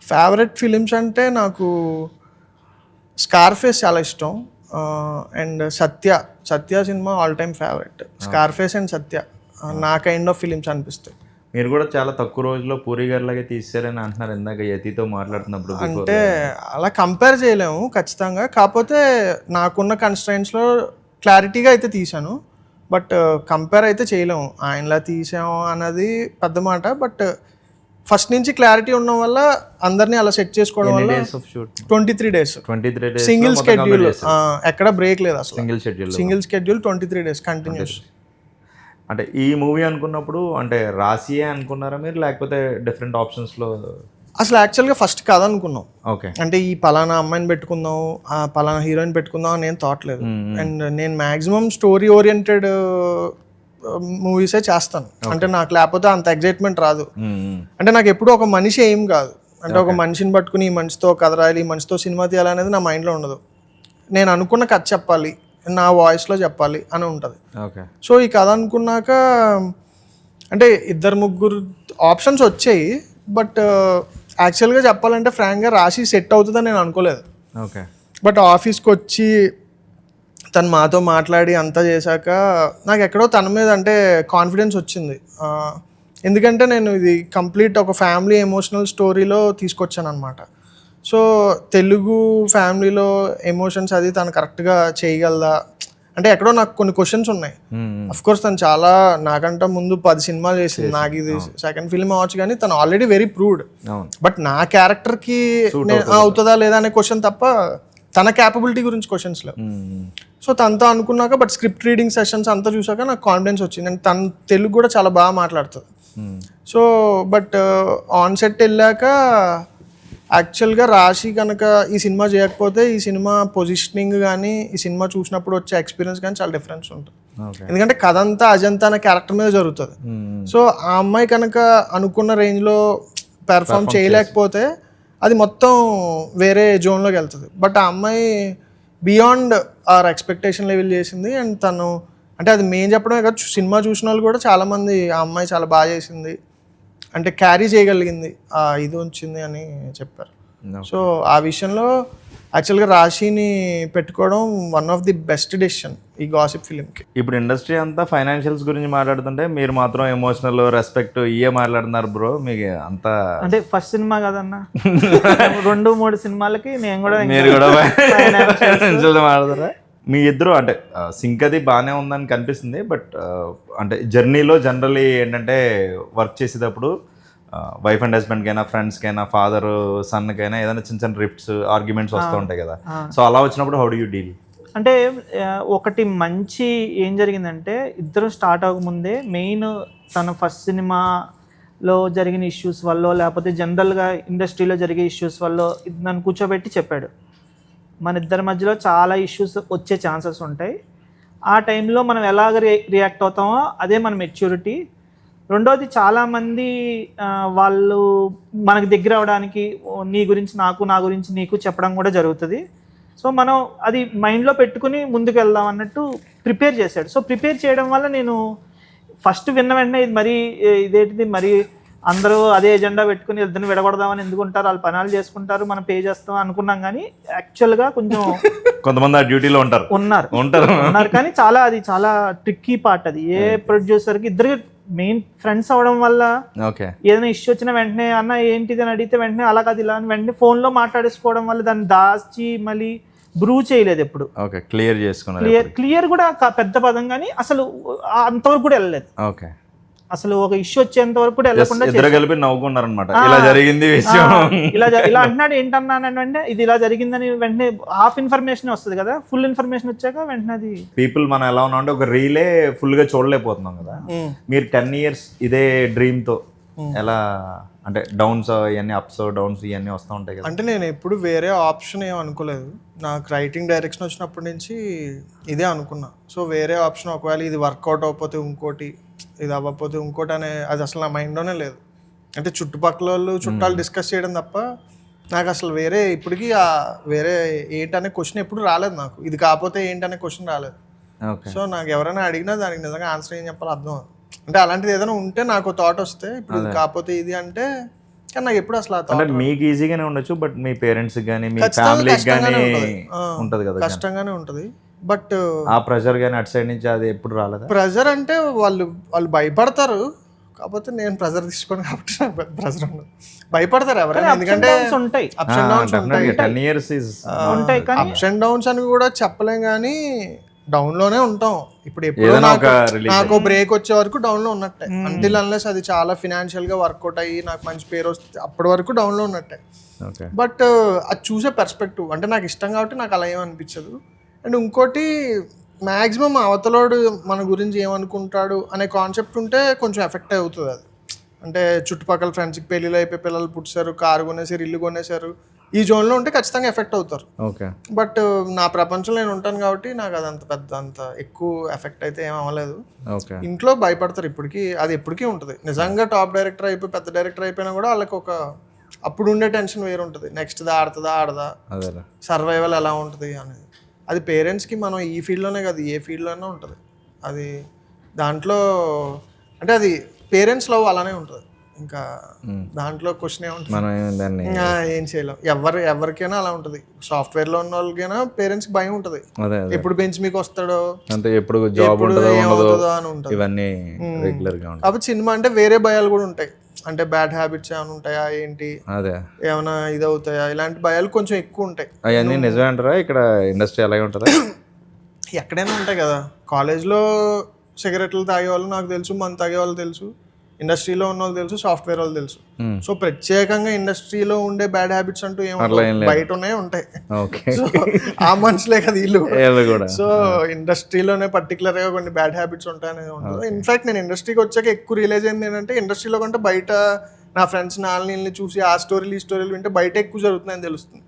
ఫేవరెట్ ఫిలిమ్స్ అంటే నాకు స్కార్ఫేస్ చాలా ఇష్టం. And Satya cinema all time favourite. Scarface and Satya నా కైండ్ ఆఫ్ ఫిలిమ్స్ అనిపిస్తాయి. మీరు కూడా చాలా తక్కువ రోజుల్లో పూరి గారిలాగే తీసారని అంటున్నారు ఇందాక యతితో మాట్లాడుతున్నప్పుడు. అంటే అలా కంపేర్ చేయలేము ఖచ్చితంగా, కాకపోతే నాకున్న కన్స్ట్రైంట్స్లో క్లారిటీగా అయితే తీసాను. బట్ కంపేర్ అయితే చేయలేము. ఆయనలా తీసాము అన్నది పెద్ద మాట. బట్ ఫస్ట్ నుంచి క్లారిటీ ఉండడం వల్ల అందరినీ అలా సెట్ చేసుకోవడం వల్ల 23 days సింగిల్ స్కెడ్యూల్, ఎక్కడ బ్రేక్ లేదు అసలు. Single schedule 23 days continuous. అంటే ఈ మూవీ అనుకున్నప్పుడు అంటే రాసియే అనుకున్నారా మీరు, లేకపోతే డిఫరెంట్ ఆప్షన్స్లో? అసలు యాక్చువల్గా ఫస్ట్ కథ అనుకున్నాం. ఓకే. అంటే ఈ పలానా అమ్మాయిని పెట్టుకుందాం, ఆ పలానా హీరోయిన్ పెట్టుకుందాం అని నేను థాట్ లేదు. అండ్ నేను మ్యాక్సిమం స్టోరీ ఓరియంటెడ్ మూవీసే చేస్తాను. అంటే నాకు లేకపోతే అంత ఎగ్జైట్మెంట్ రాదు. అంటే నాకు ఎప్పుడు ఒక మనిషి ఏం కాదు. అంటే ఒక మనిషిని పట్టుకుని ఈ మనిషితో కథ రాయాలి, ఈ మనిషితో సినిమా తీయాలి అనేది నా మైండ్లో ఉండదు. నేను అనుకున్న కథ చెప్పాలి, నా వాయిస్లో చెప్పాలి అని ఉంటుంది. సో ఈ కథ అనుకున్నాక అంటే 2-3 ఆప్షన్స్ వచ్చాయి. బట్ యాక్చువల్గా చెప్పాలంటే ఫ్రాంక్గా రాసి సెట్ అవుతుందని నేను అనుకోలేదు. బట్ ఆఫీస్కి వచ్చి తను మాతో మాట్లాడి అంతా చేశాక నాకు ఎక్కడో తన మీద అంటే కాన్ఫిడెన్స్ వచ్చింది. ఎందుకంటే నేను ఇది కంప్లీట్ ఒక ఫ్యామిలీ ఎమోషనల్ స్టోరీలో తీసుకొచ్చాను అనమాట. సో తెలుగు ఫ్యామిలీలో ఎమోషన్స్ అది తను కరెక్ట్గా చేయగలదా అంటే ఎక్కడో నాకు కొన్ని క్వశ్చన్స్ ఉన్నాయి. అఫ్ కోర్స్ తను చాలా నాకంటే ముందు 10 సినిమాలు చేసింది, నాకు ఇది సెకండ్ ఫిల్మ్ అవ్వచ్చు, కానీ తను ఆల్రెడీ వెరీ ప్రూవ్డ్. బట్ నా క్యారెక్టర్కి అవుతుందా లేదా అనే క్వశ్చన్ తప్ప తన క్యాపబిలిటీ గురించి క్వశ్చన్స్ లేవు. సో తనతో అనుకున్నాక బట్ స్క్రిప్ట్ రీడింగ్ సెషన్స్ అంతా చూసాక నాకు కాన్ఫిడెన్స్ వచ్చింది. అండ్ తను తెలుగు కూడా చాలా బాగా మాట్లాడుతుంది. సో బట్ ఆన్ సెట్ వెళ్ళాక యాక్చువల్గా రాశి కనుక ఈ సినిమా చేయకపోతే ఈ సినిమా పొజిషనింగ్ కానీ ఈ సినిమా చూసినప్పుడు వచ్చే ఎక్స్పీరియన్స్ కానీ చాలా డిఫరెన్స్ ఉంటుంది. ఎందుకంటే కథ అంతా అజంతా అనే క్యారెక్టర్ మీద జరుగుతుంది. సో ఆ అమ్మాయి కనుక అనుకున్న రేంజ్లో పెర్ఫామ్ చేయలేకపోతే అది మొత్తం వేరే జోన్లోకి వెళ్తుంది. బట్ ఆ అమ్మాయి బియాండ్ ఆర్ ఎక్స్పెక్టేషన్ లెవెల్ చేసింది. అండ్ తను అంటే అది మేము చెప్పడమే కాదు, సినిమా చూసిన వాళ్ళు కూడా చాలామంది ఆ అమ్మాయి చాలా బాగా చేసింది, అంటే క్యారీ చేయగలిగింది, ఇది వచ్చింది అని చెప్పారు. సో ఆ విషయంలో యాక్చువల్గా రాశిని పెట్టుకోవడం one of the best decision ఈ గాసిప్ ఫిలింకి. ఇప్పుడు ఇండస్ట్రీ అంతా ఫైనాన్షియల్స్ గురించి మాట్లాడుతుంటే మీరు మాత్రం ఎమోషనల్, రెస్పెక్ట్ ఇవే మాట్లాడుతున్నారు బ్రో. మీకు అంతా అంటే ఫస్ట్ సినిమా కదన్నా, 2-3 సినిమాలకి నేను కూడా మీరు కూడా మాట్లాడతారా? మీ ఇద్దరు అంటే సింక్ అది బాగానే ఉందని కనిపిస్తుంది. బట్ అంటే జర్నీలో జనరల్లీ ఏంటంటే వర్క్ చేసేటప్పుడు వైఫ్ అండ్ హస్బెండ్కైనా, ఫ్రెండ్స్కైనా, ఫాదర్ సన్కైనా ఏదైనా చిన్న చిన్న రిఫ్ట్స్, ఆర్గ్యుమెంట్స్ వస్తూ ఉంటాయి కదా. సో అలా వచ్చినప్పుడు హౌ డు యూ డీల్? అంటే ఒకటి మంచి ఏం జరిగిందంటే ఇద్దరు స్టార్ట్ అవ్వకముందే మెయిన్ తన ఫస్ట్ సినిమాలో జరిగిన ఇష్యూస్ వల్ల లేకపోతే జనరల్గా ఇండస్ట్రీలో జరిగే ఇష్యూస్ వల్ల నన్ను కూర్చోబెట్టి చెప్పాడు, మన ఇద్దరి మధ్యలో చాలా ఇష్యూస్ వచ్చే ఛాన్సెస్ ఉంటాయి, ఆ టైంలో మనం ఎలాగ రియాక్ట్ అవుతామో అదే మన మెచ్యూరిటీ. రెండోది చాలామంది వాళ్ళు మనకి దగ్గర అవడానికి నీ గురించి నాకు, నా గురించి నీకు చెప్పడం కూడా జరుగుతుంది. సో మనం అది మైండ్లో పెట్టుకుని ముందుకు వెళ్దాం అన్నట్టు ప్రిపేర్ చేశాడు. సో ప్రిపేర్ చేయడం వల్ల నేను ఫస్ట్ విన్న వెంటనే ఇది మరీ ఇదేంటిది, మరి అందరూ అదే ఎజెండా పెట్టుకుని ఇద్దరిని విడగొడదామని ఎందుకుంటారు, వాళ్ళు పనాలు చేసుకుంటారు, మనం పే చేస్తాం అనుకున్నాం. కానీ యాక్చువల్గా కొంచెం కొంతమంది ఆ డ్యూటీలో ఉన్నారు కానీ అది చాలా ట్రిక్కీ పార్ట్. అది ఏ ప్రొడ్యూసర్కి ఇద్దరు మెయిన్ ఫ్రెండ్స్ అవడం వల్ల ఏదైనా ఇష్యూ వచ్చినా వెంటనే అన్న ఏంటిది అని అడిగితే వెంటనే అలా కాదు ఇలా అని వెంటనే ఫోన్లో మాట్లాడేసుకోవడం వల్ల దాన్ని దాచి మళ్ళీ బ్రూ చేయలేదు ఎప్పుడు. క్లియర్ కూడా పెద్ద పదం, కానీ అసలు అంతవరకు కూడా వెళ్ళలేదు. అసలు ఒక ఇష్యూ వచ్చేంత వరకు కూడా వెళ్ళకుండా ఇద్దరు కలిపి నవ్వుకున్నారనమాట, ఇలా జరిగింది ఇలా అంటున్నాడు ఏంటన్నానంటే ఇది ఇలా జరిగిందని వెంటనే హాఫ్ ఇన్ఫర్మేషన్ వస్తుంది కదా, ఫుల్ ఇన్ఫర్మేషన్ వచ్చాక వెంటనే అది పీపుల్ మనం ఎలా ఉన్నా అంటే ఒక రీలే ఫుల్ గా చూడలేకపోతున్నాం కదా. మీరు 10 years ఇదే డ్రీమ్ తో ఎలా అంటే డౌన్స్ ఇవన్నీ, అప్స్ డౌన్స్ ఇవన్నీ వస్తూ ఉంటాయి కదా. అంటే నేను ఎప్పుడు వేరే ఆప్షన్ ఏం అనుకోలేదు, నాకు రైటింగ్ డైరెక్షన్ వచ్చినప్పటి నుంచి ఇదే అనుకున్నా. సో వేరే ఆప్షన్ ఒకవేళ ఇది వర్కౌట్ అవ్వకపోతే ఇంకోటి, ఇది అవ్వకపోతే ఇంకోటి అనే అది అసలు నా మైండ్లోనే లేదు. అంటే చుట్టుపక్కల వాళ్ళు చుట్టాలు డిస్కస్ చేయడం తప్ప నాకు అసలు వేరే ఇప్పటికీ వేరే ఏంటనే క్వశ్చన్ ఎప్పుడు రాలేదు నాకు, ఇది కాకపోతే ఏంటనే క్వశ్చన్ రాలేదు. సో నాకు ఎవరైనా అడిగినా దానికి నిజంగా ఆన్సర్ ఏం చెప్పాలో అర్థం. అంటే అలాంటిది ఏదైనా ఉంటే నాకు థాట్ వస్తే ఇప్పుడు ఇది కాకపోతే ఇది అంటే, కానీ నాకు ఎప్పుడు అసలు అంటే మీకు ఈజీగానే ఉండొచ్చు, బట్ మీ పేరెంట్స్ కానీ మీ ఫ్యామిలీకి కానీ ఉంటుంది కదా, కష్టంగానే ఉంటుంది. బట్ ఆ ప్రెషర్ కానీ అటు సైడ్ నుంచి అది ఎప్పుడు రాలేదు. ప్రెషర్ అంటే వాళ్ళు భయపడతారు, కాకపోతే నేను ప్రెషర్ తీసుకోను కాబట్టి నాకు ప్రెషర్ ఉండదు. భయపడతారు ఎవరైనా, ఎందుకంటే అప్స్ అండ్ డౌన్స్ ఉంటాయి. 10 years అప్స్ అండ్ డౌన్స్ అని కూడా చెప్పలేం, కానీ డౌన్ లోనే ఉంటాం. ఇప్పుడు ఎప్పుడు నాకు బ్రేక్ వచ్చే వరకు డౌన్ లో ఉన్నట్టే, అంటిల్ అన్లెస్ అది చాలా ఫినాన్షియల్ గా వర్కౌట్ అయ్యి నాకు మంచి పేరు వస్తే అప్పటి వరకు డౌన్ లో ఉన్నట్టే. బట్ అది చూసే పర్స్పెక్టివ్, అంటే నాకు ఇష్టం కాబట్టి నాకు అలా ఏమనిపించదు. అండ్ ఇంకోటి మ్యాక్సిమం అవతలోడు మన గురించి ఏమనుకుంటాడు అనే కాన్సెప్ట్ ఉంటే కొంచెం ఎఫెక్ట్ అవుతుంది అది. అంటే చుట్టుపక్కల ఫ్రెండ్స్కి పెళ్ళిళ్ళు అయిపోయి పిల్లలు పుట్టారు, కారు కొనేసారు, ఇల్లు కొనేసారు, ఈ జోన్లో ఉంటే ఖచ్చితంగా ఎఫెక్ట్ అవుతారు. బట్ నా ప్రపంచంలో నేను ఉంటాను కాబట్టి నాకు అది అంత ఎక్కువ ఎఫెక్ట్ అయితే ఏం అవ్వలేదు. ఇంట్లో భయపడతారు ఇప్పటికీ, అది ఎప్పటికీ ఉంటుంది. నిజంగా టాప్ డైరెక్టర్ అయిపోయి పెద్ద డైరెక్టర్ అయిపోయినా కూడా వాళ్ళకి ఒక అప్పుడు ఉండే టెన్షన్ వేరు ఉంటుంది. నెక్స్ట్ ఆడదా సర్వైవల్ ఎలా ఉంటుంది అనేది. అది పేరెంట్స్కి మనం ఈ ఫీల్డ్లోనే కాదు ఏ ఫీల్డ్లోనే ఉంటుంది. అది దాంట్లో అంటే అది పేరెంట్స్ లవ్ అలానే ఉంటుంది. ఇంకా దాంట్లో క్వశ్చన్ ఏముంటుంది, ఏం చేయలేం. ఎవరికైనా అలా ఉంటుంది. సాఫ్ట్వేర్లో ఉన్న వాళ్ళకైనా పేరెంట్స్కి భయం ఉంటుంది, ఎప్పుడు బెంచ్ మీకు వస్తాడో, ఎప్పుడు ఏమవుతుందో అని ఉంటుంది. కాబట్టి సినిమా అంటే వేరే భయాలు కూడా ఉంటాయి. అంటే బ్యాడ్ హ్యాబిట్స్ ఏమైనా ఉంటాయా ఏంటి, ఏమైనా ఇది అవుతాయా, ఇలాంటి భయాలు కొంచెం ఎక్కువ ఉంటాయి. అవన్నీ నిజమే అంటారా? ఇక్కడ ఇండస్ట్రీ అలాగే ఉంటుందా? ఎక్కడైనా ఉంటాయి కదా, కాలేజ్లో సిగరెట్లు తాగే వాళ్ళు నాకు తెలుసు, మందు తాగే వాళ్ళు తెలుసు, ఇండస్ట్రీలో ఉన్న వాళ్ళు తెలుసు, సాఫ్ట్వేర్ వాళ్ళు తెలుసు. సో ప్రత్యేకంగా ఇండస్ట్రీలో ఉండే బ్యాడ్ హ్యాబిట్స్ అంటూ ఏముంటాయి, బయట ఉంటాయి. సో ఆ మనుషులే కదా వీళ్ళు కూడా. సో ఇండస్ట్రీలోనే పర్టికులర్ గా కొన్ని బ్యాడ్ హ్యాబిట్స్ ఉంటాయనేది ఉండదు. ఇన్ఫాక్ట్ నేను ఇండస్ట్రీకి వచ్చాక ఎక్కువ రియలైజ్ అయింది ఏంటంటే, ఇండస్ట్రీలో కంటే బయట నా ఫ్రెండ్స్ నాలుగు చూసి ఆ స్టోరీలు ఈ స్టోరీలు వింటే బయట ఎక్కువ జరుగుతుందని తెలుస్తుంది.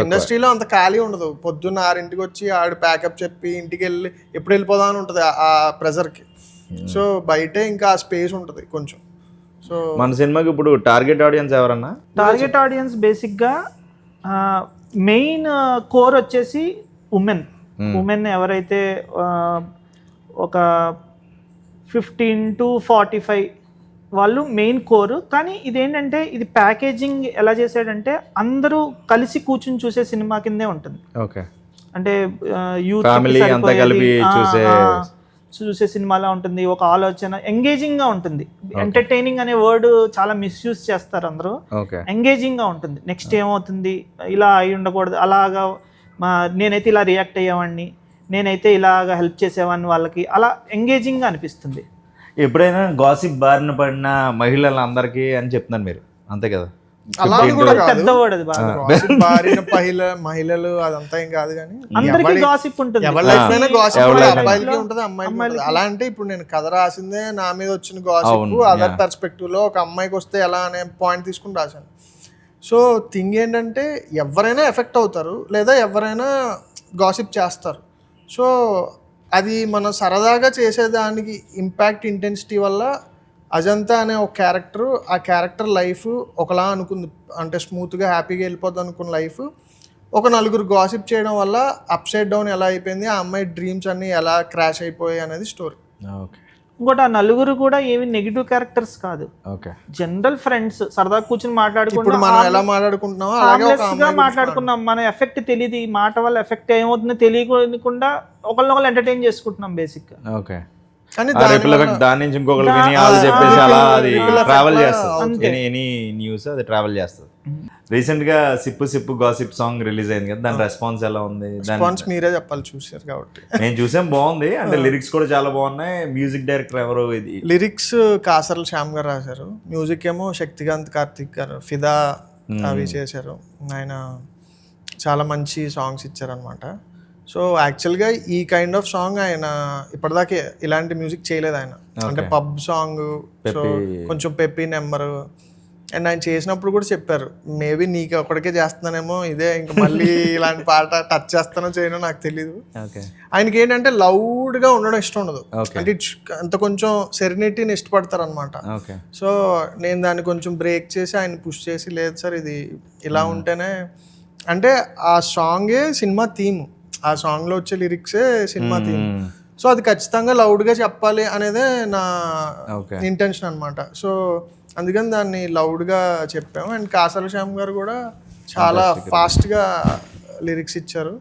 ఇండస్ట్రీలో అంత ఖాళీ ఉండదు. పొద్దున్న 6 వచ్చి ఆడు ప్యాకప్ చెప్పి ఇంటికి వెళ్ళి ఎప్పుడు వెళ్ళిపోదాం అని ఉంటుంది ఆ ప్రెజర్కి. సో బయటే ఇంకా ఆ స్పేస్ ఉంటుంది కొంచెం. సో మన సినిమాకి ఇప్పుడు టార్గెట్ ఆడియన్స్ ఎవరన్నా? టార్గెట్ ఆడియన్స్ బేసిక్గా మెయిన్ కోర్ వచ్చేసి ఉమెన్ ఎవరైతే ఒక 15 to 45 వాళ్ళు మెయిన్ కోర్. కానీ ఇదేంటంటే ఇది ప్యాకేజింగ్ ఎలా చేశాడంటే అందరూ కలిసి కూర్చుని చూసే సినిమా కిందే ఉంటుంది. ఓకే, అంటే యూత్ చూసే సినిమాలా ఉంటుంది. ఒక ఆలోచన ఎంగేజింగ్ గా ఉంటుంది. ఎంటర్టైనింగ్ అనే వర్డ్ చాలా మిస్యూజ్ చేస్తారు అందరూ. ఎంగేజింగ్ గా ఉంటుంది. నెక్స్ట్ ఏమవుతుంది, ఇలా అయి ఉండకూడదు, అలాగా నేనైతే ఇలా రియాక్ట్ అయ్యేవాడిని, నేనైతే ఇలాగా హెల్ప్ చేసేవాడిని వాళ్ళకి, అలా ఎంగేజింగ్ గా అనిపిస్తుంది. ఎప్పుడైనా గాసిప్ బారిన పడిన మహిళలందరికీ అని చెప్తున్నారు మీరు, అంతే కదా? అలా కూడా పెద్ద వర్డ్ అది. బారిన మహిళలు అదంతా ఏం కాదు, కానీ అందరికీ గాసిప్ ఉంటుంది. ఎవరి లైఫ్ అయినా గాసిప్ అబ్బాయిలకి ఉంటుంది, అమ్మాయిలకి. అలా అంటే ఇప్పుడు నేను కథ రాసిందే నా మీద వచ్చిన గాసిప్ అదర్ పర్స్పెక్టివ్ లో ఒక అమ్మాయికి వస్తే ఎలా అనే పాయింట్ తీసుకుని రాశాను. సో థింగ్ ఏంటంటే ఎవరైనా ఎఫెక్ట్ అవుతారు, లేదా ఎవరైనా గాసిప్ చేస్తారు. సో అది మనం సరదాగా చేసేదానికి ఇంపాక్ట్ ఇంటెన్సిటీ వల్ల అజంతా అనే ఒక క్యారెక్టర్, ఆ క్యారెక్టర్ లైఫ్ ఒకలా అనుకుంది, అంటే స్మూత్గా హ్యాపీగా వెళ్ళిపోద్ది అనుకున్న లైఫ్ ఒక నలుగురు గాసిప్ చేయడం వల్ల అప్ సైడ్ డౌన్ ఎలా అయిపోయింది, ఆ అమ్మాయి డ్రీమ్స్ అన్ని ఎలా క్రాష్ అయిపోయాయి అనేది స్టోరీ. ఇంకోటి, ఆ నలుగురు కూడా ఏమి నెగిటివ్ క్యారెక్టర్స్ కాదు, జనరల్ ఫ్రెండ్స్, సరదా కూర్చొని మాట్లాడుకుంటున్నాం, మనం ఎలా మాట్లాడుకుంటున్నాం మాట్లాడుకున్నాం. మన ఎఫెక్ట్ తెలియదు, ఈ మాట వల్ల ఎఫెక్ట్ ఏమవుతుందో తెలియకుండా ఒకళ్ళనొకళ్ళు ఎంటర్టైన్ చేసుకుంటున్నాం బేసిక్ గా. కానీ దాని నుంచి ఇంకొకరు విని అది చెప్పేసి అలా అది ట్రావెల్ చేస్తుంది. ఎనీ న్యూస్ అది ట్రావెల్ చేస్తుంది. రీసెంట్ గా సిప్పు గాసిప్ సాంగ్ రిలీజ్ అయింది కదా, దాని రెస్పాన్స్ ఎలా ఉంది? రెస్పాన్స్ మీరే చెప్పాలి, చూసారు కాబట్టి. నేను చూసాం, బాగుంది. అంటే లిరిక్స్ కూడా చాలా బాగున్నాయి. మ్యూజిక్ డైరెక్టర్ ఎవరు? ఇది లిరిక్స్ కాసర్ల శ్యామ్ గారు రాశారు, మ్యూజిక్ ఏమో శక్తికాంత్ కార్తిక్ గారు, ఫిదా అవి చేశారు. ఆయన చాలా మంచి సాంగ్స్ ఇచ్చారనమాట. సో యాక్చువల్గా ఈ కైండ్ ఆఫ్ సాంగ్ ఆయన ఇప్పటిదాకా ఇలాంటి మ్యూజిక్ చేయలేదు ఆయన. అంటే పబ్ సాంగ్, సో కొంచెం పెప్పీ నెంబరు. అండ్ ఆయన చేసినప్పుడు కూడా చెప్పారు, మేబీ నీకు ఒకడికే చేస్తున్నానేమో ఇదే, ఇంకా మళ్ళీ ఇలాంటి పాట టచ్ చేస్తానో చేయనో నాకు తెలీదు. ఆయనకి ఏంటంటే లౌడ్గా ఉండడం ఇష్టం ఉండదు, అంటే అంత కొంచెం సెరెనిటీని ఇష్టపడతారు అనమాట. సో నేను దాన్ని కొంచెం బ్రేక్ చేసి ఆయన పుష్ చేసి, లేదు సార్ ఇది ఇలా ఉంటేనే, అంటే ఆ సాంగే సినిమా థీమ్, ఆ సాంగ్లో వచ్చే లిరిక్సే సినిమా థీమ్. సో అది ఖచ్చితంగా లౌడ్గా చెప్పాలి అనేదే నా ఇంటెన్షన్ అనమాట. సో అందుకని దాన్ని లౌడ్గా చెప్పాము. అండ్ కాసల శ్యామ్ గారు కూడా చాలా ఫాస్ట్గా లిరిక్స్ ఇచ్చారు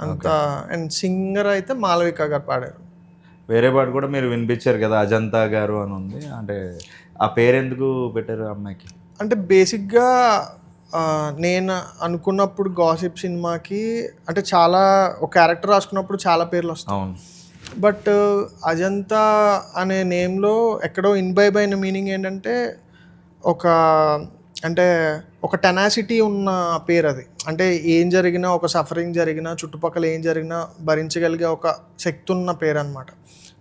అంతా. అండ్ సింగర్ అయితే మాలవిక గారు పాడారు. వేరే పాట కూడా మీరు వినిపించారు కదా, అజంతా గారు అని ఉంది. అంటే ఆ పేరు ఎందుకు పెట్టారు అమ్మాయికి? అంటే బేసిక్గా నేను అనుకున్నప్పుడు గాసిప్ సినిమాకి అంటే చాలా ఒక క్యారెక్టర్ రాసుకున్నప్పుడు చాలా పేర్లు వస్తాయి. బట్ అజంతా అనే నేమ్లో ఎక్కడో ఇన్బైబ్ అయిన మీనింగ్ ఏంటంటే ఒక టెనాసిటీ ఉన్న పేరు అది. అంటే ఏం జరిగినా, ఒక సఫరింగ్ జరిగినా, చుట్టుపక్కల ఏం జరిగినా భరించగలిగే ఒక శక్తి ఉన్న పేరు అనమాట.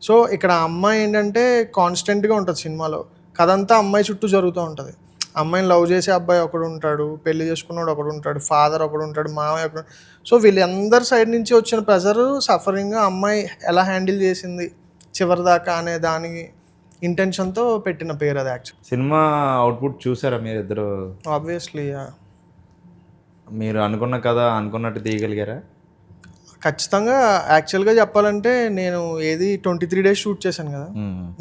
సో ఇక్కడ అమ్మాయి ఏంటంటే కాన్స్టెంట్గా ఉంటుంది సినిమాలో, కథంతా అమ్మాయి చుట్టూ జరుగుతూ ఉంటుంది. అమ్మాయిని లవ్ చేసే అబ్బాయి ఒకడు ఉంటాడు, పెళ్లి చేసుకున్నాడు ఒకడు ఉంటాడు, ఫాదర్ ఒకడు ఉంటాడు, మామయ్య ఒకడు. సో వీళ్ళందరి సైడ్ నుంచి వచ్చిన ప్రెజర్, సఫరింగ్ అమ్మాయి ఎలా హ్యాండిల్ చేసింది చివరిదాకా అనే దాని ఇంటెన్షన్తో పెట్టిన పేరు అది. యాక్చువల్ సినిమా అవుట్పుట్ చూసారా మీరు ఇద్దరు? ఆబ్వియస్లీ మీరు అనుకున్న కథ అనుకున్నట్టు తీయగలిగారా? ఖచ్చితంగా. యాక్చువల్గా చెప్పాలంటే నేను 23 days షూట్ చేశాను కదా.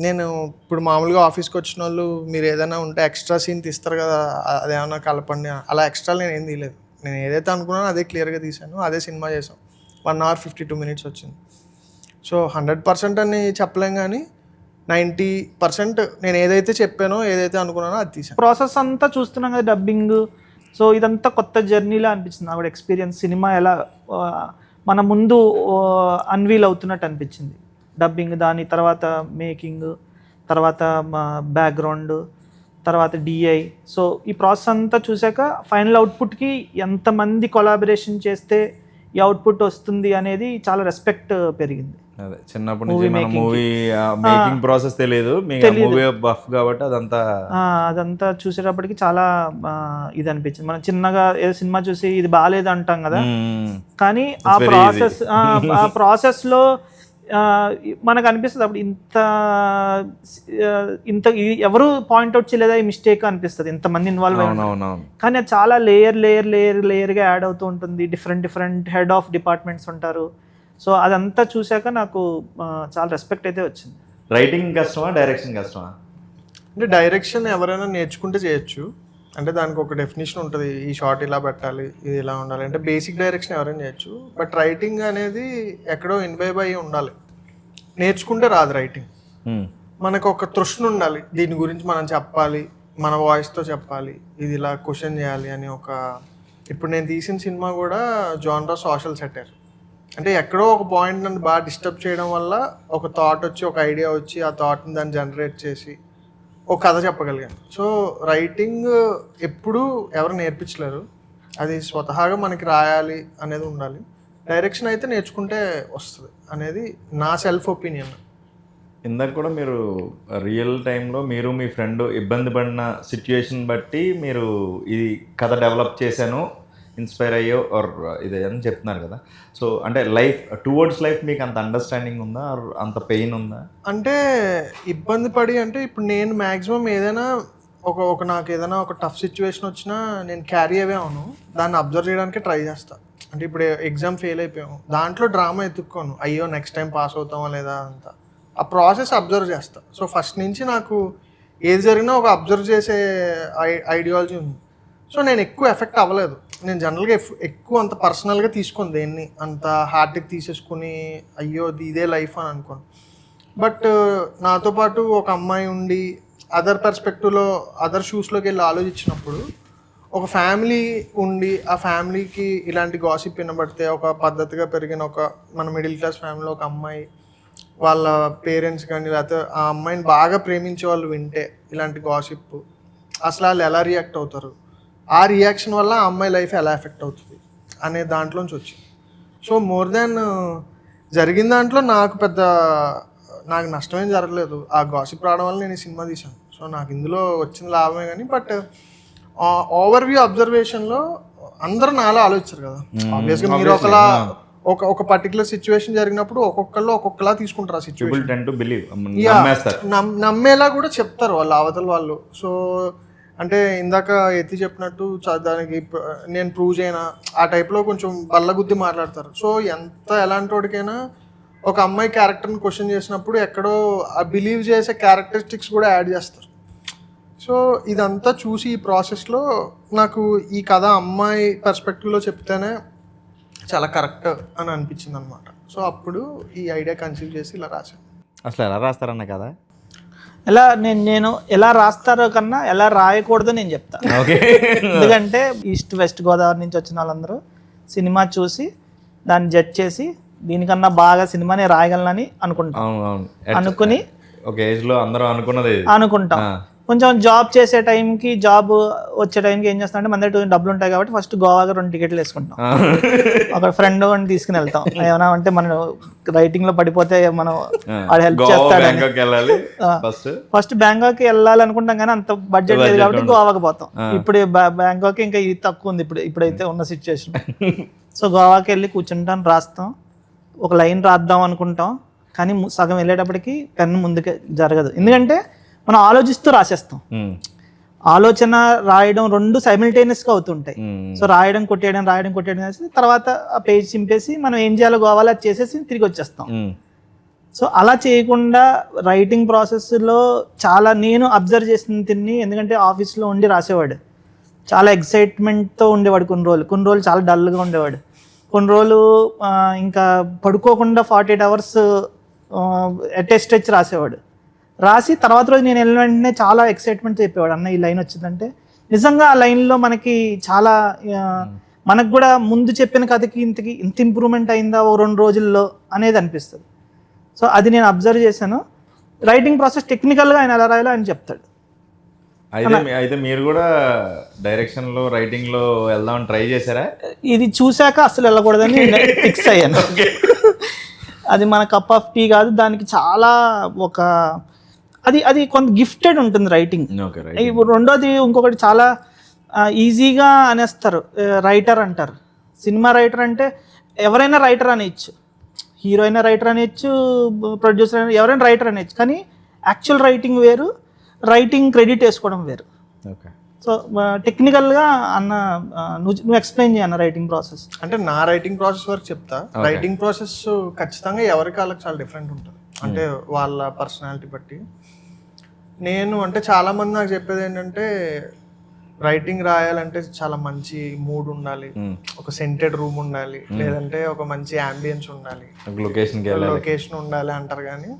నేను ఇప్పుడు మామూలుగా ఆఫీస్కి వచ్చిన వాళ్ళు మీరు ఏదైనా ఉంటే ఎక్స్ట్రా సీన్ తీస్తారు కదా, అదేమన్నా కలపండి, అలా ఎక్స్ట్రాలు నేను ఏం తీయలేదు. నేను ఏదైతే అనుకున్నానో అదే క్లియర్గా తీశాను, అదే సినిమా చేసాం. 1 hour 52 minutes వచ్చింది. సో 100% అని చెప్పలేం, కానీ 90% నేను ఏదైతే చెప్పానో, ఏదైతే అనుకున్నానో అది తీసాను. ప్రాసెస్ అంతా చూస్తున్నాం కదా, డబ్బింగ్. సో ఇదంతా కొత్త జర్నీలా అనిపించింది నాకు ఎక్స్పీరియన్స్. సినిమా ఎలా మన ముందు అన్వీల్ అవుతున్నట్టు అనిపించింది. డబ్బింగ్, దాని తర్వాత మేకింగ్, తర్వాత బ్యాక్గ్రౌండ్, తర్వాత డిఐ. సో ఈ ప్రాసెస్ అంతా చూసాక ఫైనల్ అవుట్పుట్కి ఎంతమంది కొలాబరేషన్ చేస్తే ఈ అవుట్పుట్ వస్తుంది అనేది చాలా రెస్పెక్ట్ పెరిగింది. అదే చిన్నప్పటి నుంచి మన మూవీ మేకింగ్ ప్రాసెస్ తెలియదు, మూవీ బఫ్ కాబట్టి అదంతా చూసేటప్పటికి చాలా ఇది అనిపించింది. మనం చిన్నగా ఏదో సినిమా చూసి ఇది బాగాలేదు అంటాం కదా, కానీ ఆ ప్రాసెస్లో మనకు అనిపిస్తుంది అప్పుడు ఇంత ఎవరు పాయింట్అవుట్ చేయలేదా ఈ మిస్టేక్ అనిపిస్తుంది, ఇంతమంది ఇన్వాల్వ్ అయ్యి. కానీ అది చాలా లేయర్గా యాడ్ అవుతూ ఉంటుంది. డిఫరెంట్ హెడ్ ఆఫ్ డిపార్ట్మెంట్స్ ఉంటారు. సో అదంతా చూశాక నాకు చాలా రెస్పెక్ట్ అయితే వచ్చింది. రైటింగ్ కష్టమా, డైరెక్షన్ కష్టమా? అంటే డైరెక్షన్ ఎవరైనా నేర్చుకుంటే చేయొచ్చు. అంటే దానికి ఒక డెఫినేషన్ ఉంటుంది, ఈ షార్ట్ ఇలా పెట్టాలి, ఇది ఇలా ఉండాలి అంటే బేసిక్ డైరెక్షన్ ఎవరైనా చేయొచ్చు. బట్ రైటింగ్ అనేది ఎక్కడో ఇన్వైబ్ అయ్యి ఉండాలి, నేర్చుకుంటే రాదు రైటింగ్. మనకు ఒక తృష్ణ ఉండాలి, దీని గురించి మనం చెప్పాలి, మన వాయిస్తో చెప్పాలి, ఇది ఇలా క్వశ్చన్ చేయాలి అని ఒక. ఇప్పుడు నేను తీసిన సినిమా కూడా జానరా సోషల్ సెటైర్. అంటే ఎక్కడో ఒక పాయింట్ నన్ను బాగా డిస్టర్బ్ చేయడం వల్ల ఒక థాట్ వచ్చి, ఒక ఐడియా వచ్చి, ఆ థాట్ని దాన్ని జనరేట్ చేసి ఒక కథ చెప్పగలిగాను. సో రైటింగ్ ఎప్పుడూ ఎవరు నేర్పించలేరు, అది స్వతహాగా మనకి రాయాలి అనేది ఉండాలి. డైరెక్షన్ అయితే నేర్చుకుంటే వస్తుంది అనేది నా సెల్ఫ్ ఒపీనియన్. ఇందాక కూడా మీరు రియల్ టైంలో మీరు మీ ఫ్రెండ్ ఇబ్బంది పడిన సిచ్యుయేషన్ బట్టి మీరు ఇది కథ డెవలప్ చేశాను, ఇన్స్పైర్ అయ్యో ఆర్ ఇదే అని చెప్తున్నారు కదా. సో అంటే లైఫ్ టువర్డ్స్ లైఫ్ మీకు అంత అండర్స్టాండింగ్ ఉందా, అంత పెయిన్ ఉందా? అంటే ఇబ్బంది పడి అంటే ఇప్పుడు నేను మ్యాక్సిమం ఏదైనా ఒక నాకు ఏదైనా ఒక టఫ్ సిచ్యువేషన్ వచ్చినా నేను క్యారీ అవే అవును, దాన్ని అబ్జర్వ్ చేయడానికి ట్రై చేస్తాను. అంటే ఇప్పుడు ఎగ్జామ్ ఫెయిల్ అయిపోయాము, దాంట్లో డ్రామా ఎత్తుక్కోను, అయ్యో నెక్స్ట్ టైం పాస్ అవుతామా లేదా అంతా. ఆ ప్రాసెస్ అబ్జర్వ్ చేస్తా. సో ఫస్ట్ నుంచి నాకు ఏది జరిగినా ఒక అబ్జర్వ్ చేసే ఐడియాలజీ ఉంది. సో నేను ఎక్కువ ఎఫెక్ట్ అవ్వలేదు. నేను జనరల్గా ఎక్కువ అంత పర్సనల్గా తీసుకోను, దేన్ని అంత హార్ట్కి తీసేసుకుని అయ్యో ఇదే లైఫ్ అని అనుకోను. బట్ నాతో పాటు ఒక అమ్మాయి ఉండి అదర్ పర్స్పెక్టివ్లో అదర్ షూస్లోకి వెళ్ళి ఆలోచించినప్పుడు, ఒక ఫ్యామిలీ ఉండి ఆ ఫ్యామిలీకి ఇలాంటి గాసిప్ వినబడితే, ఒక పద్ధతిగా పెరిగిన ఒక మన మిడిల్ క్లాస్ ఫ్యామిలీలో ఒక అమ్మాయి వాళ్ళ పేరెంట్స్ కానీ లేకపోతే ఆ అమ్మాయిని బాగా ప్రేమించే వాళ్ళు వింటే ఇలాంటి గాసిప్, అసలు వాళ్ళు ఎలా రియాక్ట్ అవుతారు, ఆ రియాక్షన్ వల్ల ఆ అమ్మాయి లైఫ్ ఎలా ఎఫెక్ట్ అవుతుంది అనే దాంట్లోంచి వచ్చింది. సో మోర్ దాన్ జరిగిన దాంట్లో నాకు నష్టమేం జరగలేదు. ఆ గాసిప్ రావడం వల్ల నేను ఈ సినిమా తీశాను. సో నాకు ఇందులో వచ్చిన లాభమే కానీ, బట్ ఓవర్వ్యూ అబ్జర్వేషన్లో అందరూ నాలో ఆలోచించారు కదా. ఆబ్వియస్గా మీరు ఒక పర్టికులర్ సిచ్యువేషన్ జరిగినప్పుడు ఒక్కొక్కళ్ళు ఒక్కొక్కలా తీసుకుంటారు ఆ సిచ్యువేషన్, నమ్మేలా కూడా చెప్తారు వాళ్ళు అవతల వాళ్ళు. సో అంటే ఇందాక ఎత్తి చెప్పినట్టు దానికి నేను ప్రూవ్ చేయనా ఆ టైప్లో కొంచెం బల్లగుద్ది మాట్లాడతారు. సో ఎలాంటి వాడికైనా ఒక అమ్మాయి క్యారెక్టర్ని క్వశ్చన్ చేసినప్పుడు ఎక్కడో ఆ బిలీవ్ చేసే క్యారెక్టరిస్టిక్స్ కూడా యాడ్ చేస్తారు. సో ఇదంతా చూసి ఈ ప్రాసెస్లో నాకు ఈ కథ అమ్మాయి పర్స్పెక్టివ్లో చెప్తేనే చాలా కరెక్ట్ అని అనిపించింది అనమాట. సో అప్పుడు ఈ ఐడియా కన్సీవ్ చేసి ఇలా రాశాను. అసలు ఎలా రాస్తారన్న కదా, నేను ఎలా రాస్తారో కన్నా ఎలా రాయకూడదో నేను చెప్తాను. ఎందుకంటే ఈస్ట్ వెస్ట్ గోదావరి నుంచి వచ్చిన వాళ్ళందరూ సినిమా చూసి దాన్ని జడ్జ్ చేసి దీనికన్నా బాగా సినిమాని రాయగలనని అనుకుని ఒక ఏజ్ లో అందరూ అనుకుంటాం. కొంచెం జాబ్ చేసే టైంకి, జాబ్ వచ్చే టైంకి ఏం చేస్తాం అంటే మన దగ్గర డబ్బులు ఉంటాయి కాబట్టి ఫస్ట్ గోవాకి 2 టికెట్లు వేసుకుంటాం, ఒక ఫ్రెండ్ అని తీసుకుని వెళ్తాం. ఏమైనా అంటే మనం రైటింగ్ లో పడిపోతే మనం వాడు హెల్ప్ చేస్తాడు. ఫస్ట్ బ్యాంకాక్ వెళ్ళాలనుకుంటాం కానీ అంత బడ్జెట్ లేదు కాబట్టి గోవాకి పోతాం. ఇప్పుడు బ్యాంకాక్ ఇంకా ఇది తక్కువ ఉంది ఇప్పుడైతే ఉన్న సిచ్యువేషన్. సో గోవాకి వెళ్ళి కూర్చుంటాం, రాస్తాం, ఒక లైన్ రాద్దాం అనుకుంటాం కానీ సగం వెళ్ళేటప్పటికి పెన్ను ముందుకే జరగదు. ఎందుకంటే మనం ఆలోచిస్తూ రాసేస్తాం. ఆలోచన రాయడం 2 సైమిల్టేనియస్గా అవుతుంటాయి. సో రాయడం కొట్టేయడం చేసి తర్వాత ఆ పేజ్ చింపేసి మనం ఏం చేయాలో కావాలో అది చేసేసి తిరిగి వచ్చేస్తాం. సో అలా చేయకుండా రైటింగ్ ప్రాసెస్లో చాలా నేను అబ్జర్వ్ చేసిన తిని, ఎందుకంటే ఆఫీస్లో ఉండి రాసేవాడు, చాలా ఎక్సైట్మెంట్తో ఉండేవాడు. కొన్ని రోజులు చాలా డల్గా ఉండేవాడు. కొన్ని రోజులు ఇంకా పడుకోకుండా 48 hours ఎట్ ఏ స్ట్రెచ్ రాసేవాడు. రాసి తర్వాత రోజు నేను వెళ్ళిన వెంటనే చాలా ఎక్సైట్మెంట్ చెప్పేవాడు, అన్న ఈ లైన్ వచ్చిందంటే నిజంగా ఆ లైన్లో మనకి చాలా మనకు కూడా ముందు చెప్పిన కథకి ఇంత ఇంప్రూవ్మెంట్ అయిందా ఓ 2 రోజుల్లో అనేది అనిపిస్తుంది. సో అది నేను అబ్జర్వ్ చేశాను. రైటింగ్ ప్రాసెస్ టెక్నికల్గా ఆయన ఎలా రాయాలో ఆయన చెప్తాడు. అయితే మీరు కూడా డైరెక్షన్లో రైటింగ్లో వెళ్దామని ట్రై చేశారా? ఇది చూశాక అసలు వెళ్ళకూడదని ఫిక్స్ అయ్యాను. అది మన కప్ ఆఫ్ టీ కాదు, దానికి చాలా ఒక అది కొంత గిఫ్టెడ్ ఉంటుంది రైటింగ్. ఇప్పుడు రెండోది ఇంకొకటి చాలా ఈజీగా అనేస్తారు, రైటర్ అంటారు. సినిమా రైటర్ అంటే ఎవరైనా రైటర్ అనేయచ్చు, హీరో అయినా రైటర్ అనేయచ్చు, ప్రొడ్యూసర్ అయినా ఎవరైనా రైటర్ అనేయచ్చు. కానీ యాక్చువల్ రైటింగ్ వేరు, రైటింగ్ క్రెడిట్ వేసుకోవడం వేరు. సో టెక్నికల్గా అన్న నువ్వు ఎక్స్ప్లెయిన్ చేయన్న రైటింగ్ ప్రాసెస్. అంటే నా రైటింగ్ ప్రాసెస్ వరకు చెప్తా. రైటింగ్ ప్రాసెస్ ఖచ్చితంగా ఎవరికి వాళ్ళకి చాలా డిఫరెంట్ ఉంటుంది, అంటే వాళ్ళ పర్సనాలిటీ బట్టి. నేను అంటే చాలామంది నాకు చెప్పేది ఏంటంటే రైటింగ్ రాయాలంటే చాలా మంచి మూడ్ ఉండాలి, ఒక సెంటెడ్ రూమ్ ఉండాలి, లేదంటే ఒక మంచి అంబియన్స్ ఉండాలి, లొకేషన్ ఉండాలి అంటారు. కానీ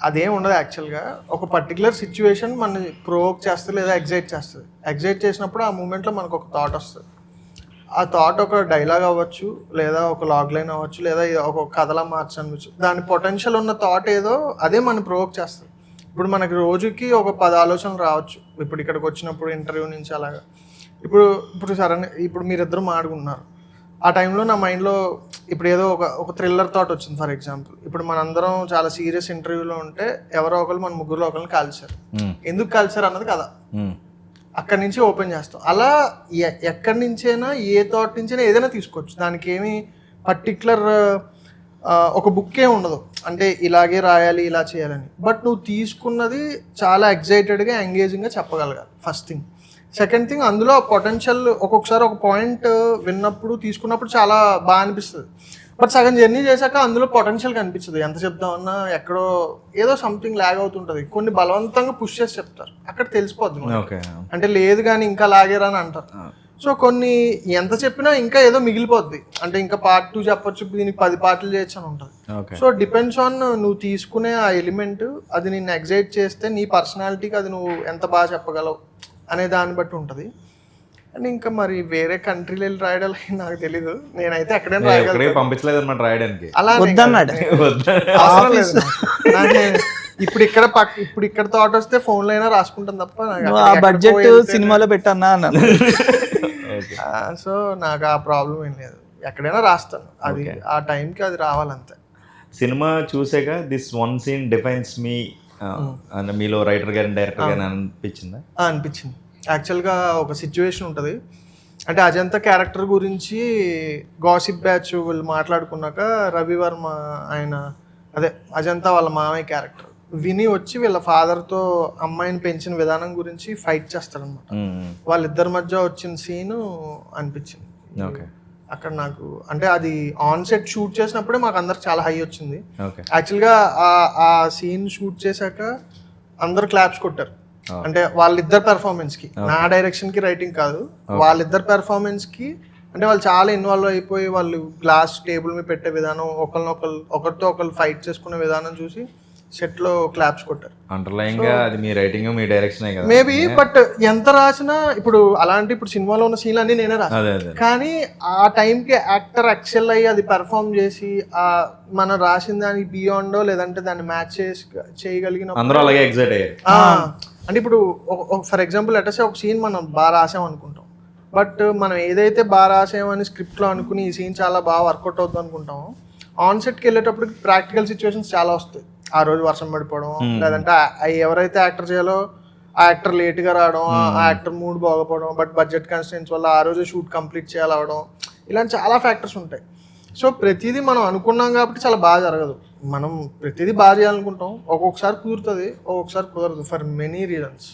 అదేం ఉండదు. యాక్చువల్గా ఒక పర్టికులర్ సిచ్యువేషన్ మన ప్రోవోక్ చేస్తుంది లేదా ఎగ్జైట్ చేస్తుంది. ఎగ్జైట్ చేసినప్పుడు ఆ మూమెంట్లో మనకు ఒక థాట్ వస్తుంది. ఆ థాట్ ఒక డైలాగ్ అవ్వచ్చు, లేదా ఒక లాగ్ లైన్ అవ్వచ్చు, లేదా ఒక కథలా మార్చవచ్చు. దాని పొటెన్షియల్ ఉన్న థాట్ ఏదో అదే మనం ప్రోవోక్ చేస్తుంది. ఇప్పుడు మనకి రోజుకి ఒక 10 ఆలోచనలు రావచ్చు. ఇప్పుడు ఇక్కడికి వచ్చినప్పుడు ఇంటర్వ్యూ నుంచి అలాగా. ఇప్పుడు సరే, ఇప్పుడు మీరిద్దరు మాట్లాడుకున్నారు, ఆ టైంలో నా మైండ్లో ఇప్పుడు ఏదో ఒక థ్రిల్లర్ థాట్ వచ్చింది. ఫర్ ఎగ్జాంపుల్, ఇప్పుడు మనందరం చాలా సీరియస్ ఇంటర్వ్యూలో ఉంటే ఎవరో ఒకరు మన ముగ్గురులో ఒకరిని కాల్చారు. ఎందుకు కాల్చారు అన్నది కదా, అక్కడి నుంచి ఓపెన్ చేస్తాం. అలా ఎక్కడి నుంచైనా ఏ థాట్ నుంచైనా ఏదైనా తీసుకోవచ్చు. దానికి ఏమి పర్టికులర్ ఒక బుక్కే ఉండదు, అంటే ఇలాగే రాయాలి ఇలా చేయాలని. బట్ నువ్వు తీసుకున్నది చాలా ఎగ్జైటెడ్గా ఎంగేజింగ్గా చెప్పగలగాలి, ఫస్ట్ థింగ్. సెకండ్ థింగ్, అందులో పొటెన్షియల్ ఒక్కొక్కసారి ఒక పాయింట్ విన్నప్పుడు తీసుకున్నప్పుడు చాలా బాగా అనిపిస్తుంది. బట్ సగం జర్నీ చేశాక అందులో పొటెన్షియల్ కనిపించదు. ఎంత చెప్దామన్నా ఎక్కడో ఏదో సంథింగ్ ల్యాగ్ అవుతుంటుంది. కొన్ని బలవంతంగా పుష్ చేసి చెప్తారు, అక్కడ తెలిసిపోద్ది. అంటే లేదు కానీ ఇంకా లాగేరా అని అంటారు. సో కొన్ని ఎంత చెప్పినా ఇంకా ఏదో మిగిలిపోద్ది, అంటే ఇంకా పార్ట్ 2 చెప్పొచ్చు, దీనికి 10 పార్ట్లు చేయొచ్చు అని ఉంటుంది. సో డిపెండ్స్ ఆన్ నువ్వు తీసుకునే ఆ ఎలిమెంట్, అది నిన్ను ఎగ్జైట్ చేస్తే నీ పర్సనాలిటీకి అది నువ్వు ఎంత బాగా చెప్పగలవు అనే దాన్ని బట్టి ఉంటుంది. అండ్ ఇంకా మరి వేరే కంట్రీలో వెళ్ళి రాయడం నాకు తెలీదు. నేనైతే ఎక్కడైనా రాయగలను, పంపించలేదు అన్నమాట రాయడానికి. అలా అవసరం లేదు. ఇప్పుడు ఇక్కడ థాట్ వస్తే ఫోన్లో అయినా రాసుకుంటాను తప్ప బడ్జెట్ సినిమాలో పెట్టన్నా అన్నాను. సో నాకు ఆ ప్రాబ్లం ఏం లేదు, ఎక్కడైనా రాస్తాను. అది ఆ టైంకి అది రావాలంతే. సినిమా చూసాక దిస్ వన్ సీన్ డిఫైన్స్ మీ అని మీలో రైటర్ గారి డైరెక్టర్ గారి అనిపించిందా? అనిపించింది. యాక్చువల్గా ఒక సిచ్యువేషన్ ఉంటుంది, అంటే అజంతా క్యారెక్టర్ గురించి గాసిప్ బ్యాచ్ వీళ్ళు మాట్లాడుకున్నాక రవివర్మ ఆయన అదే అజంతా వాళ్ళ మామయ్య క్యారెక్టర్ విని వచ్చి వీళ్ళ ఫాదర్తో అమ్మాయిని పెంచిన విధానం గురించి ఫైట్ చేస్తారనమాట. వాళ్ళిద్దరి మధ్య వచ్చిన సీను అనిపించింది అక్కడ నాకు. అంటే అది ఆన్ సెట్ షూట్ చేసినప్పుడే మాకు అందరికి చాలా హై వచ్చింది. యాక్చువల్గా ఆ సీన్ షూట్ చేశాక అందరు క్లాప్స్ కొట్టారు. అంటే వాళ్ళిద్దరు పెర్ఫార్మెన్స్కి, నా డైరెక్షన్కి రైటింగ్ కాదు, వాళ్ళిద్దరు పెర్ఫార్మెన్స్కి. అంటే వాళ్ళు చాలా ఇన్వాల్వ్ అయిపోయి వాళ్ళు గ్లాస్ టేబుల్ మీద పెట్టే విధానం, ఒకరితో ఒకరు ఫైట్ చేసుకునే విధానం చూసి సెట్లో క్లాప్స్ కొట్టారు. అండర్లైన్ గా అది మీ రైటింగ్ మీ డైరెక్షన్ కదా మేబీ. బట్ ఎంత రాసినా ఇప్పుడు అలాంటి ఇప్పుడు సినిమాలో ఉన్న సీన్లు అన్ని నేనే రాసాను, కానీ ఆ టైంకి యాక్టర్ ఎక్సెల్ అయ్యి అది పెర్ఫామ్ చేసి మనం రాసిన దానికి బియాండో లేదంటే దాన్ని మ్యాచ్ చేయగలిగిన అందరూ అలాగే ఎగ్జైట్ అయ్యారు. అంటే ఇప్పుడు ఫర్ ఎగ్జాంపుల్ అటసే ఒక సీన్ మనం బాగా రాసాం అనుకుంటాం, బట్ మనం ఏదైతే బాగా రాసామని స్క్రిప్ట్లో అనుకుని ఈ సీన్ చాలా బాగా వర్కౌట్ అవుతుంది అనుకుంటామో, ఆన్ సెట్కి వెళ్ళేటప్పటికి ప్రాక్టికల్ సిచ్యువేషన్స్ చాలా వస్తాయి. ఆ రోజు వర్షం పడిపోవడం, లేదంటే ఎవరైతే యాక్టర్ చేయాలో ఆ యాక్టర్ లేట్గా రావడం, ఆ యాక్టర్ మూడ్ బాగోపోవడం, బట్ బడ్జెట్ కన్స్టెంట్స్ వల్ల ఆ రోజు షూట్ కంప్లీట్ చేయాలవడం, ఇలాంటి చాలా ఫ్యాక్టర్స్ ఉంటాయి. సో ప్రతిదీ మనం అనుకున్నాం కాబట్టి చాలా బాగా జరగదు. మనం ప్రతిదీ బాగా చేయాలనుకుంటాం, ఒక్కొక్కసారి కుదురుతుంది, ఒక్కొక్కసారి కుదరదు, ఫర్ మెనీ రీజన్స్.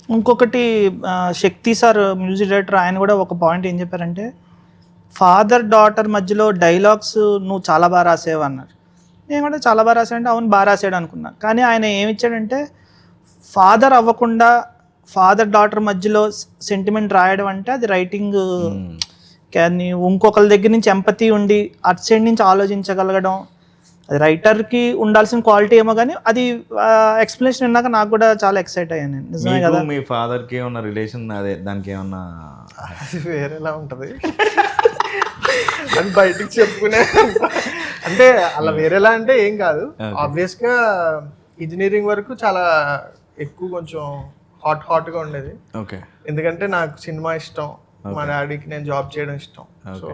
ఇంకొకటి శక్తి సార్ మ్యూజిక్ డైరెక్టర్, ఆయన కూడా ఒక పాయింట్ ఏం చెప్పారంటే, ఫాదర్ డాటర్ మధ్యలో డైలాగ్స్ నువ్వు చాలా బాగా రాసేవు అన్నారు. నేను కూడా చాలా బాగా రాశాడంటే అవును బాగా రాసాడు అనుకున్నా, కానీ ఆయన ఏమిచ్చాడంటే ఫాదర్ అవ్వకుండా ఫాదర్ డాటర్ మధ్యలో సెంటిమెంట్ రాయడం అంటే అది రైటింగ్. కానీ ఇంకొకరి దగ్గర నుంచి ఎంపతి ఉండి అటు సైడ్ నుంచి ఆలోచించగలగడం, అది రైటర్కి ఉండాల్సిన క్వాలిటీ ఏమో కానీ అది ఎక్స్ప్లెనేషన్ విన్నాక నాకు కూడా చాలా ఎక్సైట్ అయ్యాను నేను. నిజమే కదా. మీ ఫాదర్ కి ఏమన్నా రిలేషన్, అదే దానికి ఏమన్నా అది వేరేలా ఉంటుంది. అది బయటికి చెప్పుకునే అంటే అలా వేరేలా అంటే ఏం కాదు. ఆబ్వియస్గా ఇంజనీరింగ్ వరకు చాలా ఎక్కువ కొంచెం హాట్గా ఉండేది. ఓకే. ఎందుకంటే నాకు సినిమా ఇష్టం, మా డాడీకి నేను జాబ్ చేయడం ఇష్టం. సో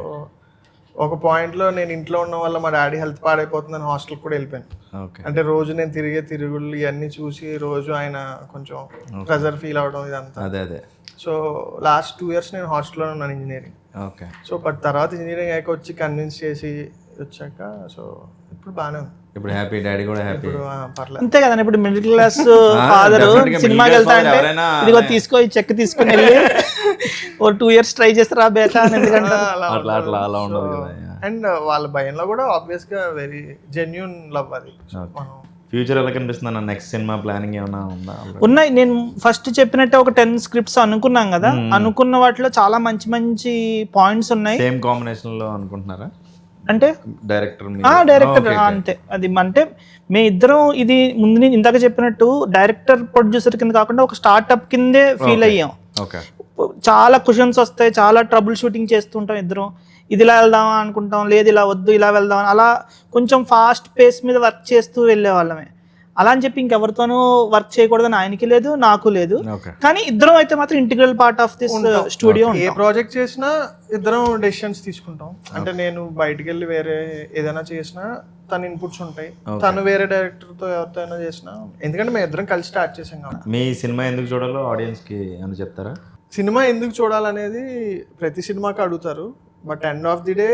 ఒక పాయింట్లో నేను ఇంట్లో ఉన్న వల్ల మా డాడీ హెల్త్ పాడైపోతుందని హాస్టల్కి కూడా వెళ్ళిపోయాను. ఓకే. అంటే రోజు నేను తిరిగే తిరుగుళ్ళు ఇవన్నీ చూసి రోజు ఆయన కొంచెం ప్రెజర్ ఫీల్ అవడం ఇదంతా. అదే. సో లాస్ట్ 2 years నేను హాస్టల్లో ఉన్నాను ఇంజనీరింగ్. ఓకే. సో బట్ తర్వాత ఇంజనీరింగ్ అయ్యాక వచ్చి కన్విన్స్ చేసి వచ్చాక సో ఇప్పుడు బాగానే ఉంది. ఇప్పుడు హ్యాపీ, డాడీ కూడా హ్యాపీ. ఇప్పుడు పర్లేదు. అంతే కదండి. ఇప్పుడు మిడిల్ క్లాస్ ఫాదర్ సినిమాకి వెళ్తా అంటే ఇదిగో తీసుకో ఈ చెక్ తీసుకుని వెళ్ళి ఓ 2 years ట్రై చేస్తారా బేటా అని ఎందుకంటే అలా ఉండదు కదా. అండ్ వాళ్ళ భయంలో కూడా ఆబ్వియస్ గా వెరీ జెన్యూన్ లవ్ అది. మనం ఫ్యూచర్ ఎలా కనిపిస్తుంది అన్న? నెక్స్ట్ సినిమా ప్లానింగ్ ఏమైనా ఉందా? ఉన్నాయి. నేను ఫస్ట్ చెప్పినట్టే ఒక 10 scripts అనుకున్నాం కదా. అనుకున్న వాటిలో చాలా మంచి మంచి పాయింట్స్ ఉన్నాయి. సేమ్ కాంబినేషన్ లో అనుకుంటున్నారా? అంటే డైరెక్టర్ అంతే. అది అంటే మీ ఇద్దరం ఇది ముందు నేను ఇందాక చెప్పినట్టు డైరెక్టర్ ప్రొడ్యూసర్ కింద కాకుండా ఒక స్టార్ట్అప్ కిందే ఫీల్ అయ్యాం. ఓకే. చాలా క్వశ్చన్స్ వస్తాయి, చాలా ట్రబుల్ షూటింగ్ చేస్తుంటాం ఇద్దరం. ఇది ఇలా వెళ్దామా అనుకుంటాం, లేదు ఇలా వద్దు ఇలా వెళ్దాం, అలా కొంచెం ఫాస్ట్ పేస్ మీద వర్క్ చేస్తూ వెళ్ళే వాళ్ళమే. అలా అని చెప్పి ఇంకెవరితోనూ వర్క్ చేయకూడదని ఆయనకి లేదు, నాకు లేదు. కానీ ఇద్దరం అయితే మాత్రం integral part of this studio. A project చేసినా ఇద్దరం డెసిషన్స్ తీసుకుంటాం. అంటే నేను బయటికి వెళ్ళి వేరే ఏదైనా చేసినా తన ఇన్పుట్స్ ఉంటాయి, తను వేరే డైరెక్టర్తో ఎవరితో అయినా చేసినా. ఎందుకంటే మేము ఇద్దరం కలిసి స్టార్ట్ చేసాం కాబట్టి. మీ సినిమా ఎందుకు చూడాలో ఆడియన్స్ కి అని చెప్తారా? సినిమా ఎందుకు చూడాలనేది ప్రతి సినిమాకి అడుగుతారు. But end of the day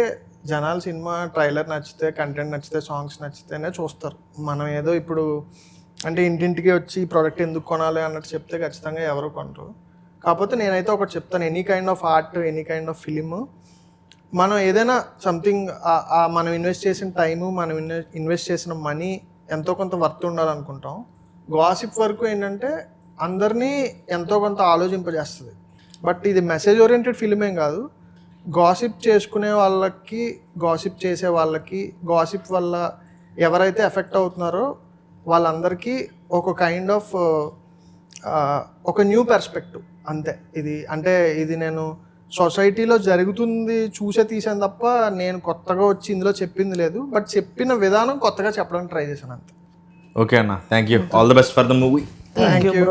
జనాలు సినిమా ట్రైలర్ నచ్చితే, కంటెంట్ నచ్చితే, సాంగ్స్ నచ్చితేనే చూస్తారు. మనం ఏదో ఇప్పుడు అంటే ఇంటింటికి వచ్చి ఈ ప్రోడక్ట్ ఎందుకు కొనాలి అన్నట్టు చెప్తే ఖచ్చితంగా ఎవరు కొనరు. కాకపోతే నేనైతే ఒకటి చెప్తాను, any kind of art, any kind of film, మనం ఏదైనా సంథింగ్ మనం ఇన్వెస్ట్ చేసిన టైము, మనం ఇన్వెస్ట్ చేసిన మనీ ఎంతో కొంత వర్త్ ఉండాలనుకుంటాం. గాసిప్ వరకు ఏంటంటే అందరినీ ఎంతో కొంత ఆలోచింపజేస్తుంది. బట్ ఇది మెసేజ్ ఓరియంటెడ్ ఫిలిం ఏం కాదు. గాసిప్ చేసుకునే వాళ్ళకి, గాసిప్ చేసే వాళ్ళకి, గాసిప్ వల్ల ఎవరైతే ఎఫెక్ట్ అవుతున్నారో వాళ్ళందరికీ ఒక కైండ్ ఆఫ్ ఒక న్యూ పర్స్పెక్టివ్ అంతే. ఇది అంటే ఇది నేను సొసైటీలో జరుగుతుంది చూసే తీసాను తప్ప నేను కొత్తగా వచ్చి ఇందులో చెప్పింది లేదు. బట్ చెప్పిన విధానం కొత్తగా చెప్పడానికి ట్రై చేశాను అంతే. ఓకే అన్న, thank you. All the best for the movie. Thank you.